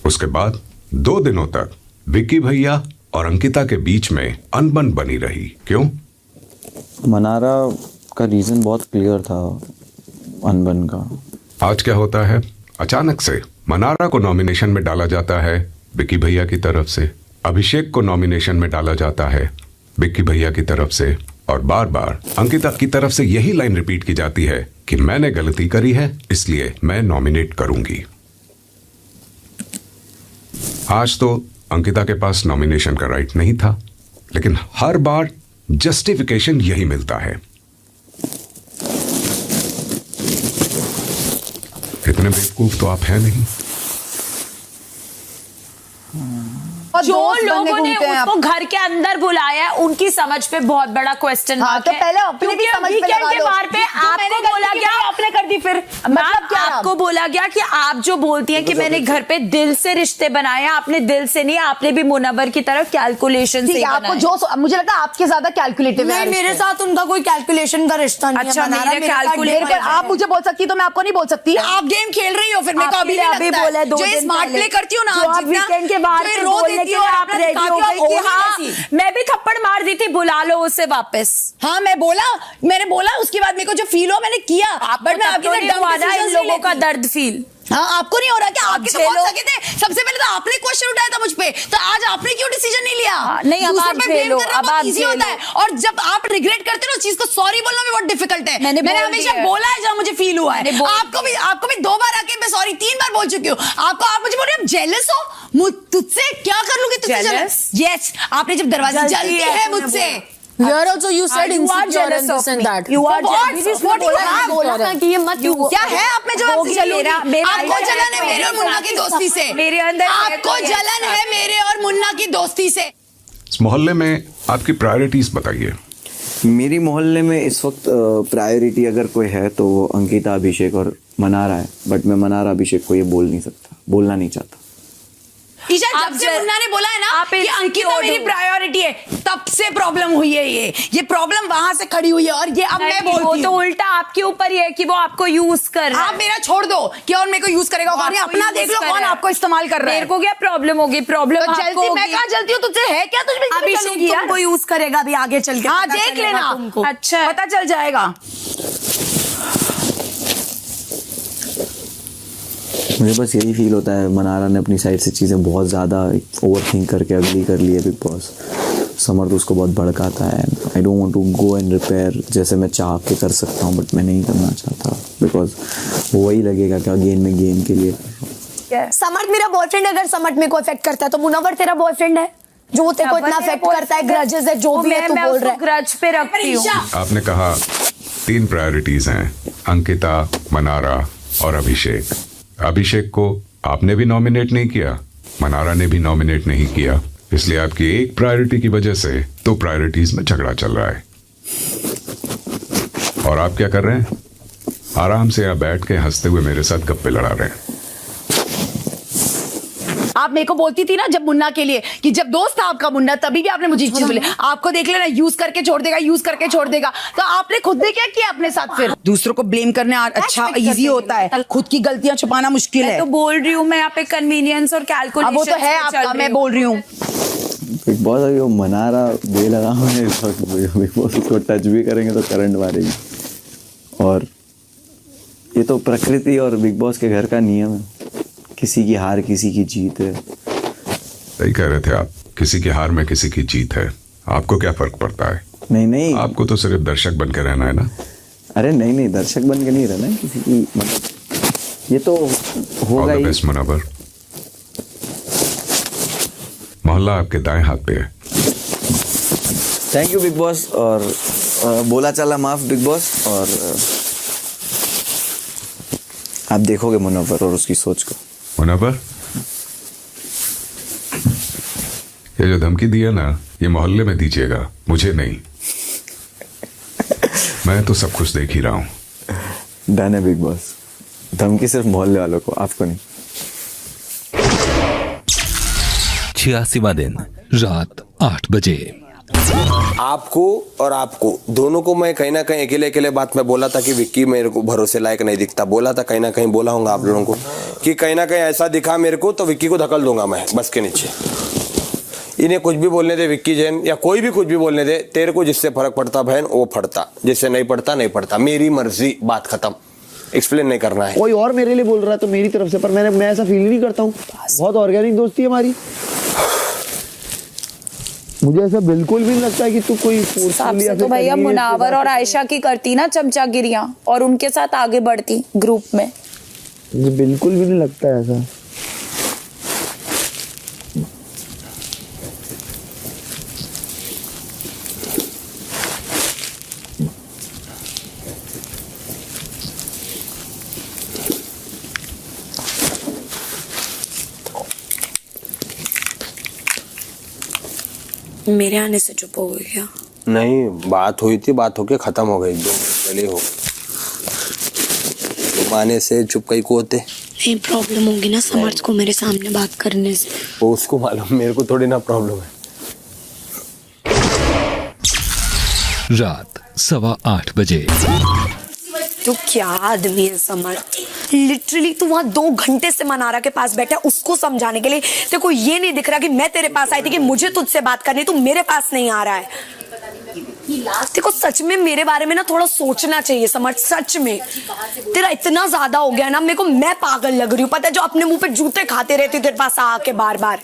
उसके बाद 2 दिनों तक विक्की भैया और अंकिता के बीच में अनबन बनी रही। क्यों? मनारा का रीजन बहुत क्लियर था अनबन का। आज क्या होता है, अचानक से मनारा को नॉमिनेशन में डाला जाता है विक्की भैया की तरफ से, अभिषेक को नॉमिनेशन में डाला जाता है विक्की भैया की तरफ से, और बार बार अंकिता की तरफ से यही लाइन रिपीट की जाती है कि मैंने गलती करी है इसलिए मैं नॉमिनेट करूंगी। आज तो अंकिता के पास नॉमिनेशन का राइट नहीं था, लेकिन हर बार जस्टिफिकेशन यही मिलता है। इतने बेवकूफ तो आप हैं नहीं। जो दोस्त बनने लोगों ने घूमते हैं उसको घर के अंदर बुलाया है उनकी समझ पे बहुत बड़ा क्वेश्चन हाँ, मार्क तो है। पहले अपनी भी क्योंकि समझ पे वीकेंड लगा के लो। बार पे जो मैंने आपको बोला गलती की, गया, आपने कर दी फिर मतलब क्या आपको बोला गया कि आप जो बोलती हैं कि मैंने घर पे दिल से रिश्ते बनाए, आपने दिल से नहीं, आपने भी मुनव्वर की तरह कैलकुलेशन से आपको बनाए। जो मुझे लगता है आपके ज्यादा कैलकुलेटिव है नहीं, मेरे साथ उनका कोई कैलकुलेशन का रिश्ता नहीं अच्छा, है। मनारा मेरे मेरे साथ calculate game पर आप मुझे बोल सकती तो मैं आपको नहीं बोल सकती। आप गेम खेल रही हो, फिर मेरे को आपके अभी लिए भी अभी लगता है। बोला 2 जो ये दिन स्मार्ट पहले। प्ले करती हो ना, जो आप जितना- वीकेंड के बाद जो ये फिर रो बोलने देती के हो, लिए आप अपना रेडी दिखाती हो हो, गई कि ओही हाँ जैसी। मैं भी थप्पड़ मार दी थी, बुला लो उसे वापस। हाँ, मैंने बोला उसके बाद मेरे को जो फील हो मैंने किया, बट मैं आपके साथ dumb इन decisions नहीं लोगों का लेती। दर्द फील। हाँ, आपको नहीं हो रहा क्या? आप आपके तो झेलो। बहुत सके थे। सबसे पहले तो आपने क्वेश्चन उठाया था मुझ पे, तो आज आपने क्यों डिसीजन नहीं लिया? नहीं, अब दूसरों आप पे blame झेलो, करना अब बहुत आप easy होता झेलो। है, और जब आप रिग्रेट करते हो ना चीज को, सॉरी बोलना भी बहुत डिफिकल्ट है। मैंने बोल हमेशा दिया है। बोला है जब मुझे फील हुआ है। मैंने बोल आपको भी 2 बार आके मैं सॉरी 3 बार बोल चुकी हूँ। आप मुझे बोल रहे हो जेलस हो, तुझसे क्या कर लूंगी तुझसे Jealous? यस, आपने जब दरवाजे जलती है मुझसे। Here also you said insecure and this and that. You are jealous. What do you have? बोला था कि ये मत क्या है आप में जो आपसे चलूंगी? आपको जलन है मेरे और मुन्ना की दोस्ती से। मेरे अंदर आपको जलन है मेरे और मुन्ना की दोस्ती से। इस मोहल्ले में आपकी प्रायोरिटीज बताइए। मेरी मोहल्ले में इस वक्त प्रायोरिटी अगर कोई है तो वो अंकिता, अभिषेक और मनारा है, बट मैं मनारा अभिषेक को ये बोल नहीं सकता, बोलना नहीं चाहता। ईशा, जब से मुन्ना ने बोला है ना कि अंकिता मेरी प्रायोरिटी है, तब से प्रॉब्लम हुई है। ये प्रॉब्लम वहां से खड़ी हुई है, और ये अब मैं बोलती वो हूँ। तो उल्टा आपके ऊपर ही है कि वो आपको यूज कर रहा है। आप मेरा छोड़ दो कि और मेरे को यूज करेगा कौन? अपना देख लो कौन आपको इस्तेमाल कर रहा है। मेरे को क्या प्रॉब्लम होगी? प्रॉब्लम तो जलती मैं कहाँ जलती हूँ तुझसे? है क्या तुझ में? अभिषेक तुमको यूज करेगा अभी आगे चल के। हाँ, पता देख चलेगा लेना, तुमको। अच्छा पता चल जाएगा। मुझे बस यही फील होता है मनारा ने अपनी साइड से चीज़ें बहुत ज़्यादा ओवर थिंक करके अगली कर ली है बिग बॉस। समर तो उसको बहुत भड़काता है। I don't want to go and repair, जैसे मैं चाह के कर सकता हूँ बट मैं नहीं करना चाहता, बिकॉज वो वही लगेगा कि अगेन मैं गेम के लिए कर रहा हूँ। समर्थ मेरा बॉयफ्रेंड, अगर समर्थ मेरे को अफेक्ट करता है तो मुनव्वर तेरा बॉयफ्रेंड है जो तेरे को इतना अफेक्ट करता है, ग्रजेस है जो भी है, तू बोल रहा है। ग्रज पे रखती हूँ। आपने कहा 3 प्रायोरिटीज हैं, अंकिता, मनारा और अभिषेक। अभिषेक को आपने भी नॉमिनेट नहीं किया, मनारा ने भी नॉमिनेट नहीं किया, इसलिए आपकी एक प्रायोरिटी की वजह से 2 प्रायोरिटीज में झगड़ा चल रहा है। और आप क्या कर रहे हैं? आराम से यहाँ बैठ के हंसते हुए मेरे साथ गप्पे लड़ा रहे हैं। आप मेरे को बोलती थी ना जब मुन्ना के लिए कि जब दोस्त था आपका मुन्ना, तभी भी आपने मुझे एक चीज बोली, आपको देख लेना यूज करके छोड़ देगा, यूज करके छोड़ देगा। तो आपने खुद ने क्या किया अपने साथ? फिर दूसरों को ब्लेम करना अच्छा इजी होता है, खुद की गलतियां छुपाना मुश्किल है। तो बोल रही हूँ मैं यहाँ पे कन्वीनियंस और कैलकुलेशन। अब वो तो है आपका, मैं बोल रही हूँ। बिग बॉस अभी वो मनारा बेलगाम है इस वक्त, बिग बॉस उसको टच भी करेंगे तो करंट मारेगी। और ये तो प्रकृति और बिग बॉस के घर का नियम है, किसी की हार किसी की जीत है। सही कह रहे थे आप, किसी की हार में किसी की जीत है, आपको क्या फर्क पड़ता है? नहीं, आपको तो सिर्फ दर्शक बन के रहना है ना। अरे नहीं, दर्शक बन के नहीं रहना है किसी की, मतलब ये तो होगा ऑल द ही। बेस्ट मुनव्वर। मोहल्ला आपके दाएं हाथ पे है। थैंक यू बिग बॉस, और बोला चला माफ बिग बॉस, और आप देखोगे मुनव्वर और उसकी सोच को। मुनव्वर, ये जो धमकी दिया ना, ये मोहल्ले में दीजिएगा, मुझे नहीं। मैं तो सब कुछ देख ही रहा हूँ। डन है बिग बॉस, धमकी सिर्फ मोहल्ले वालों को, आपको नहीं। 86वां दिन रात 8 बजे। आपको और आपको दोनों को मैं कहीं ना कहीं अकेले अकेले बात में बोला था कि विक्की मेरे को भरोसे लायक नहीं दिखता, बोला था, कहीं ना कहीं बोला होगा आप लोगों को कि कहीं ना कहीं ऐसा दिखा मेरे को तो विक्की को धकल दूंगा मैं बस के नीचे। इन्हें कुछ भी बोलने दे, विक्की जैन या कोई भी कुछ भी बोलने दे, तेरे को जिससे फर्क पड़ता बहन वो पड़ता, जिससे नहीं पड़ता नहीं पड़ता, मेरी मर्जी, बात खत्म। एक्सप्लेन नहीं करना है। कोई और मेरे लिए बोल रहा है तो मेरी तरफ से, पर मैं ऐसा फील नहीं करता हूँ। बहुत ऑर्गेनिक दोस्ती है हमारी, मुझे ऐसा बिल्कुल भी नहीं लगता है कि तू कोई सबसे तो भैया मुनावर और आयशा की करती ना चमचागिरियां और उनके साथ आगे बढ़ती ग्रुप में। मुझे बिल्कुल भी नहीं लगता है ऐसा। मेरे आने से चुप हो गई क्या? नहीं, बात हुई थी, बात होके खत्म हो गई, 2 मिनट पहले हो। तुम आने से चुप कहीं को होते? नहीं, प्रॉब्लम होगी ना समर्थ को मेरे सामने बात करने से। वो उसको मालूम, मेरे को थोड़ी ना प्रॉब्लम है। रात 8:15 बजे। तो क्या आदमी है समर्थ, लिटरली तू वहां 2 घंटे से मनारा के पास बैठा है उसको समझाने के लिए। तेरे को ये नहीं दिख रहा कि मैं तेरे पास आई थी कि मुझे तुझसे बात करनी, तू मेरे पास नहीं आ रहा है। देखो सच में मेरे बारे में ना थोड़ा सोचना चाहिए समर्थ, सच में तेरा इतना ज्यादा हो गया ना, मेरे को मैं पागल लग रही हूँ पता है, जो अपने मुंह पे जूते खाते रहती हूँ तेरे पास आके बार बार।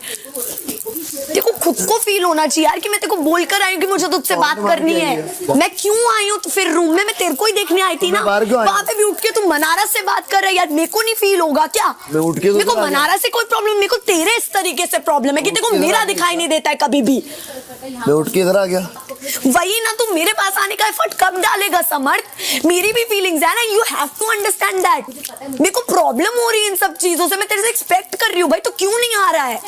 देखो खुद को फील होना चाहिए यार कि मैं तेरे को बोल कर आई हूँ कि मुझे तुझसे बात करनी है। मैं क्यों आई हूँ तो फिर रूम में मैं तेरे को ही देखने आई थी ना, वहां पे भी उठ के तू मनारा से बात कर रहा है यार, मेरे को नहीं फील होगा क्या? मेरे को मनारा से कोई प्रॉब्लम, मेरे को तेरे इस तरीके से प्रॉब्लम है कि तेरे को मेरा दिखाई नहीं देता है कभी भी। मैं उठ के इधर आ गया। वही ना, तू मेरे पास आने का एफर्ट कब डालेगा समर्थ? मेरी भी फीलिंग्स है ना, you have to understand that. मेरे को प्रॉब्लम हो रही है इन सब चीजों से, मैं तेरे से एक्सपेक्ट कर रही हूँ भाई, तो क्यों नहीं आ रहा है?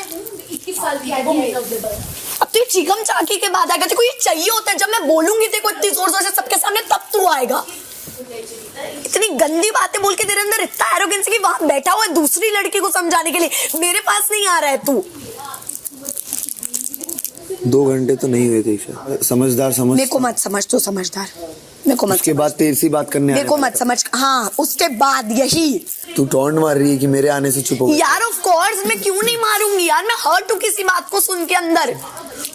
अब तो चीकम चाकी के बाद आएगा, तेरे को ये चाहिए होता है जब मैं बोलूंगी तेरे को इतनी जोर जोर से सबके सामने, तब तू आएगा। इतनी गंदी बातें बोल के तेरे अंदर इतना एरोगेंस कि वहां बैठा हुआ है दूसरी लड़की को समझाने के लिए, मेरे पास नहीं आ रहा है तू। 2 घंटे तो नहीं हुए थे ईशा, समझदार समझ। मेरे को मत समझ, तू समझदार मेरे को मत। उसके बाद तेरे से बात करने मेरे को मत समझ। हाँ उसके बाद यही तू टॉन्ट मार रही है कि मेरे आने से चुप हो गई। यार ऑफ कोर्स मैं क्यों नहीं मारूंगी यार, मैं हर्ट हूँ किसी बात को सुन के अंदर।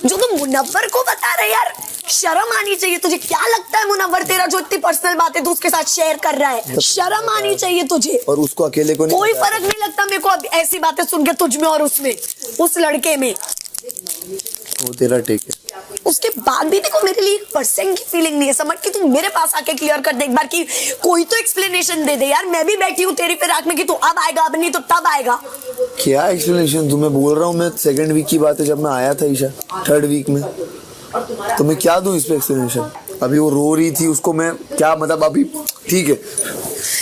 जो तुम मुनव्वर को बता रहे यार, शर्म आनी चाहिए तुझे। क्या लगता है मुनव्वर तेरा जो इतनी पर्सनल बातें तू उसके साथ शेयर कर रहा है? शर्म आनी चाहिए तुझे। और उसको अकेले को नहीं, कोई फर्क नहीं लगता मेरे को अब ऐसी बातें सुन के तुझ में और उसमें, उस लड़के में। वो तेरा टेक है। उसके बाद भी देखो मेरे लिए 1% की फीलिंग नहीं है समझ कि तू मेरे पास आके क्लियर कर दे एक बार कि कोई तो एक्सप्लेनेशन दे दे यार। मैं भी बैठी हूँ तेरी फिराक में कि तू अब आएगा, अब नहीं तो तब आएगा। क्या एक्सप्लेनेशन? तुम्हें बोल रहा हूँ मैं, 2nd वीक की बात है जब मैं आया था ईशा, 3rd वीक में, तो मैं क्या दूं इस पे एक्सप्लेनेशन? अभी वो रो रही थी, उसको मैं क्या मतलब, अभी ठीक है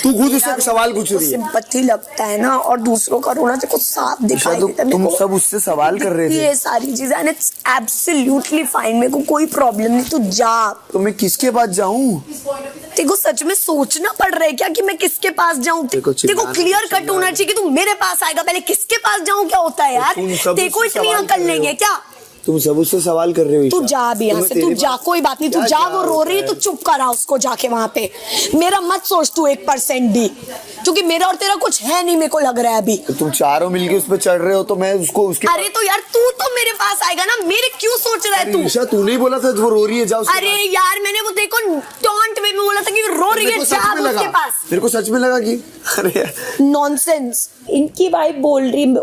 तू खुद उससे सवाल पूछ रही है। सिंपैथी लगता है ना, और दूसरों का रोना तेरे को साफ दिखाई देता है। तुम सब उससे सवाल कर रहे थे ये सारी चीजें, एंड इट्स एब्सोल्युटली फाइन, मेरे को कोई प्रॉब्लम नहीं, तू जा। तो मैं किसके पास जाऊं? तेरे को सच में सोचना पड़ रहा है क्या कि मैं किसके पास जाऊं? तेरे को क्लियर कट होना चाहिए कि तू मेरे पास आएगा, पहले किसके पास जाऊं क्या होता है यार? तेरे को इतनी अकल नहीं है क्या? तुम सब उससे सवाल कर रहे हो। तू जा भी यहाँ से, तू जा, कोई बात नहीं, तू जा। वो रो रही है तो चुप करा उसको जाके वहां पे। मेरा मत सोच तू 1% भी, क्योंकि मेरा और तेरा कुछ है नहीं, मेरे को लग रहा है अभी। तो तुम चारों मिलके उस पे चढ़ रहे हो तो मैं उसको उसके। अरे तो यार तू तो मेरे पास आएगा ना, मेरे क्यों सोच रहा है तू? ईशा तू नहीं बोला था वो रो रही है, जाओ। अरे यार मैंने वो देखो टॉन्ट में बोला था कि रो रही है, जा उसके पास। मेरे को सच में लगा कि अरे नॉनसेंस। इनकी वाइफ बोल रही,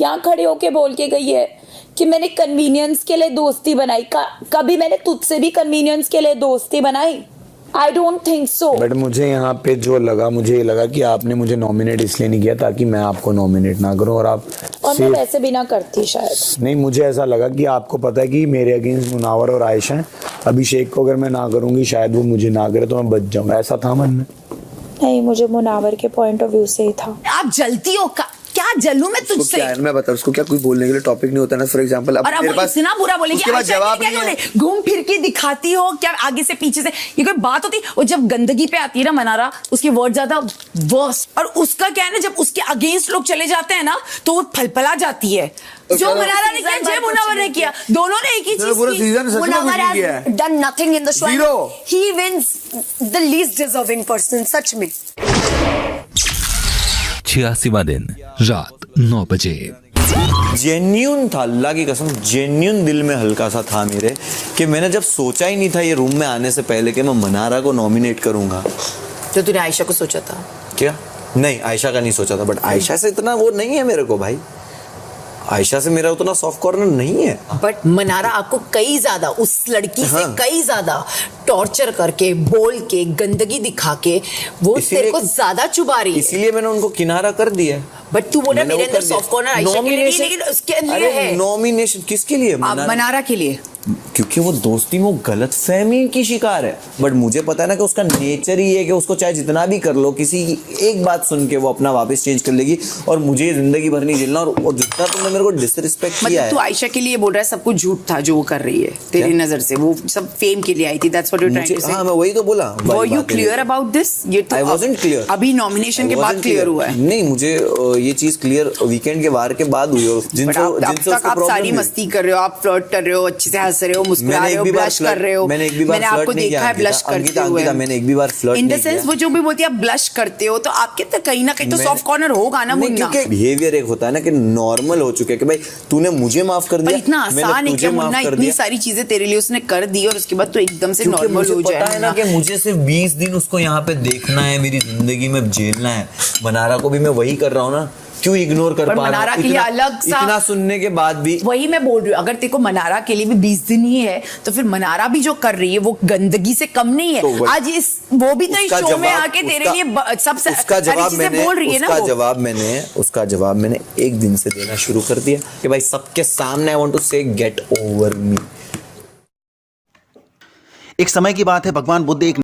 यहाँ खड़े होके बोल के गई है कि मैंने कन्वीनियंस के लिए दोस्ती बनाई। कभी मैंने तुझसे भी कन्वीनियंस के लिए दोस्ती बनाई? I don't think so. But मुझे यहाँ पे जो लगा, मुझे ये लगा कि आपने मुझे नॉमिनेट इसलिए नहीं किया ताकि मैं आपको नॉमिनेट ना करूँ, और आप और मैं वैसे भी ना करती शायद। नहीं, मुझे ऐसा लगा कि आपको पता है कि मेरे अगेंस्ट मुनावर और आयशा हैं, अभिषेक को अगर मैं ना करूँगी शायद वो मुझे ना करे तो मैं बच जाऊँगा, ऐसा था मन में। नहीं, मुझे मुनावर के पॉइंट ऑफ व्यू से ही था। आप जलती हो क्या जलूं मैं तुझसे? क्या है, मैं बता उसको क्या कोई बोलने के लिए टॉपिक नहीं होता ना। फॉर एग्जांपल अब तेरे पास इतना बुरा बोलेंगे, उसके बाद जवाब नहीं है। घूम फिर के दिखाती हो क्या आगे से पीछे से, ये कोई बात होती? और जब गंदगी पे आती है ना मनारा, उसके वर्ड ज्यादा वर्स। और उसका क्या है ना, जब उसके अगेंस्ट लोग चले जाते हैं ना तो वो फलफला जाती है। जो मनारा ने किया, जय मुनव्वर ने किया, दोनों ने एक ही चीज की। Munawar has done nothing in the show, he wins the least deserving person. सच में 86वां दिन रात 9 बजे। जेन्यून था, अल्लाह की कसम जेन्यून दिल में हल्का सा था मेरे, कि मैंने जब सोचा ही नहीं था ये रूम में आने से पहले कि मैं मनारा को नॉमिनेट करूंगा। तो तूने आयशा को सोचा था क्या? नहीं, आयशा का नहीं सोचा था, बट आयशा से इतना वो नहीं है मेरे को भाई, आयशा से मेरा उतना सॉफ्ट कॉर्नर नहीं है। बट मनारा आपको कई ज्यादा, उस लड़की से कई ज्यादा टॉर्चर करके, बोल के, गंदगी दिखा के वो तेरे को ज्यादा चुबा रही है। इसीलिए मैंने उनको किनारा कर दिया। बट तू बोल रहा है मेरे अंदर सॉफ्ट कॉर्नर आयशा के लिए नहीं, लेकिन उसके अंदर है। नॉमिनेशन किसके लिए? मनारा के लिए, क्योंकि वो दोस्ती में गलत फहमी की शिकार है। बट मुझे पता है ना कि उसका नेचर ही है कि उसको चाहे जितना भी कर लो, किसी की एक बात सुन के वो अपना वापस चेंज कर लेगी और मुझे जिंदगी भर नहीं झेलना। और जितना तुमने मेरे को डिसरिस्पेक्ट किया है, तू आयशा के लिए बोल रहा है सब कुछ झूठ था जो वो कर रही है तेरी नजर से, वो सब फेम के लिए आई थी। That's what you trying to say. हाँ, मैं वही तो बोला। Were you clear about this? ये तो आई वाज़न्ट क्लियर। अभी नॉमिनेशन के बाद क्लियर हुआ है। नहीं, मुझे ये चीज क्लियर वीकेंड के वार के बाद हुई। और जिनसे आप सारी मस्ती कर रहे हो, आप फ्लर्ट कर रहे हो, अच्छे से हंस रहे हो, मुस्कुरा रहे हो, ब्लश कर रहे हो। मैंने एक भी बार मैंने आपको देखा है ब्लश करते हुए। मैंने एक भी बार फ्लर्ट इन द सेंस वो जो भी बोलती है आप ब्लश करते हो, तो आपके तो कहीं ना कहीं तो सॉफ्ट कॉर्नर होगा ना मुन्ना। क्योंकि बिहेवियर एक होता है ना कि नॉर्मल हो चुके कि भाई तूने मुझे माफ कर दिया, इतना आसान है कि मुन्ना इतनी सारी चीजें तेरे लिए उसने कर दी और उसके बाद तो एकदम से नॉर्मल हो जाए। पता है ना कि मुझे सिर्फ 20 दिन उसको यहाँ पे देखना है, मेरी जिंदगी में झेलना है। मनारा को भी मैं वही कर रहा हूँ ना, क्यों इग्नोर कर पा रहा हूं? मनारा के लिए अलग सा, इतना सुनने के बाद भी वही मैं बोल रही हूँ, अगर तेरे को मनारा के लिए भी 20 दिन ही है तो फिर मनारा भी जो कर रही है वो गंदगी से कम नहीं है। तो आज इस वो भी तो इस शो में आके तेरे लिए सब सारी चीजें बोल रही है ना। उसका जवाब मैंने एक दिन से देना शुरू कर दिया कि भाई सबके सामने आई वांट टू से गेट ओवर मी। एक समय की बात है, भगवान बुद्ध एक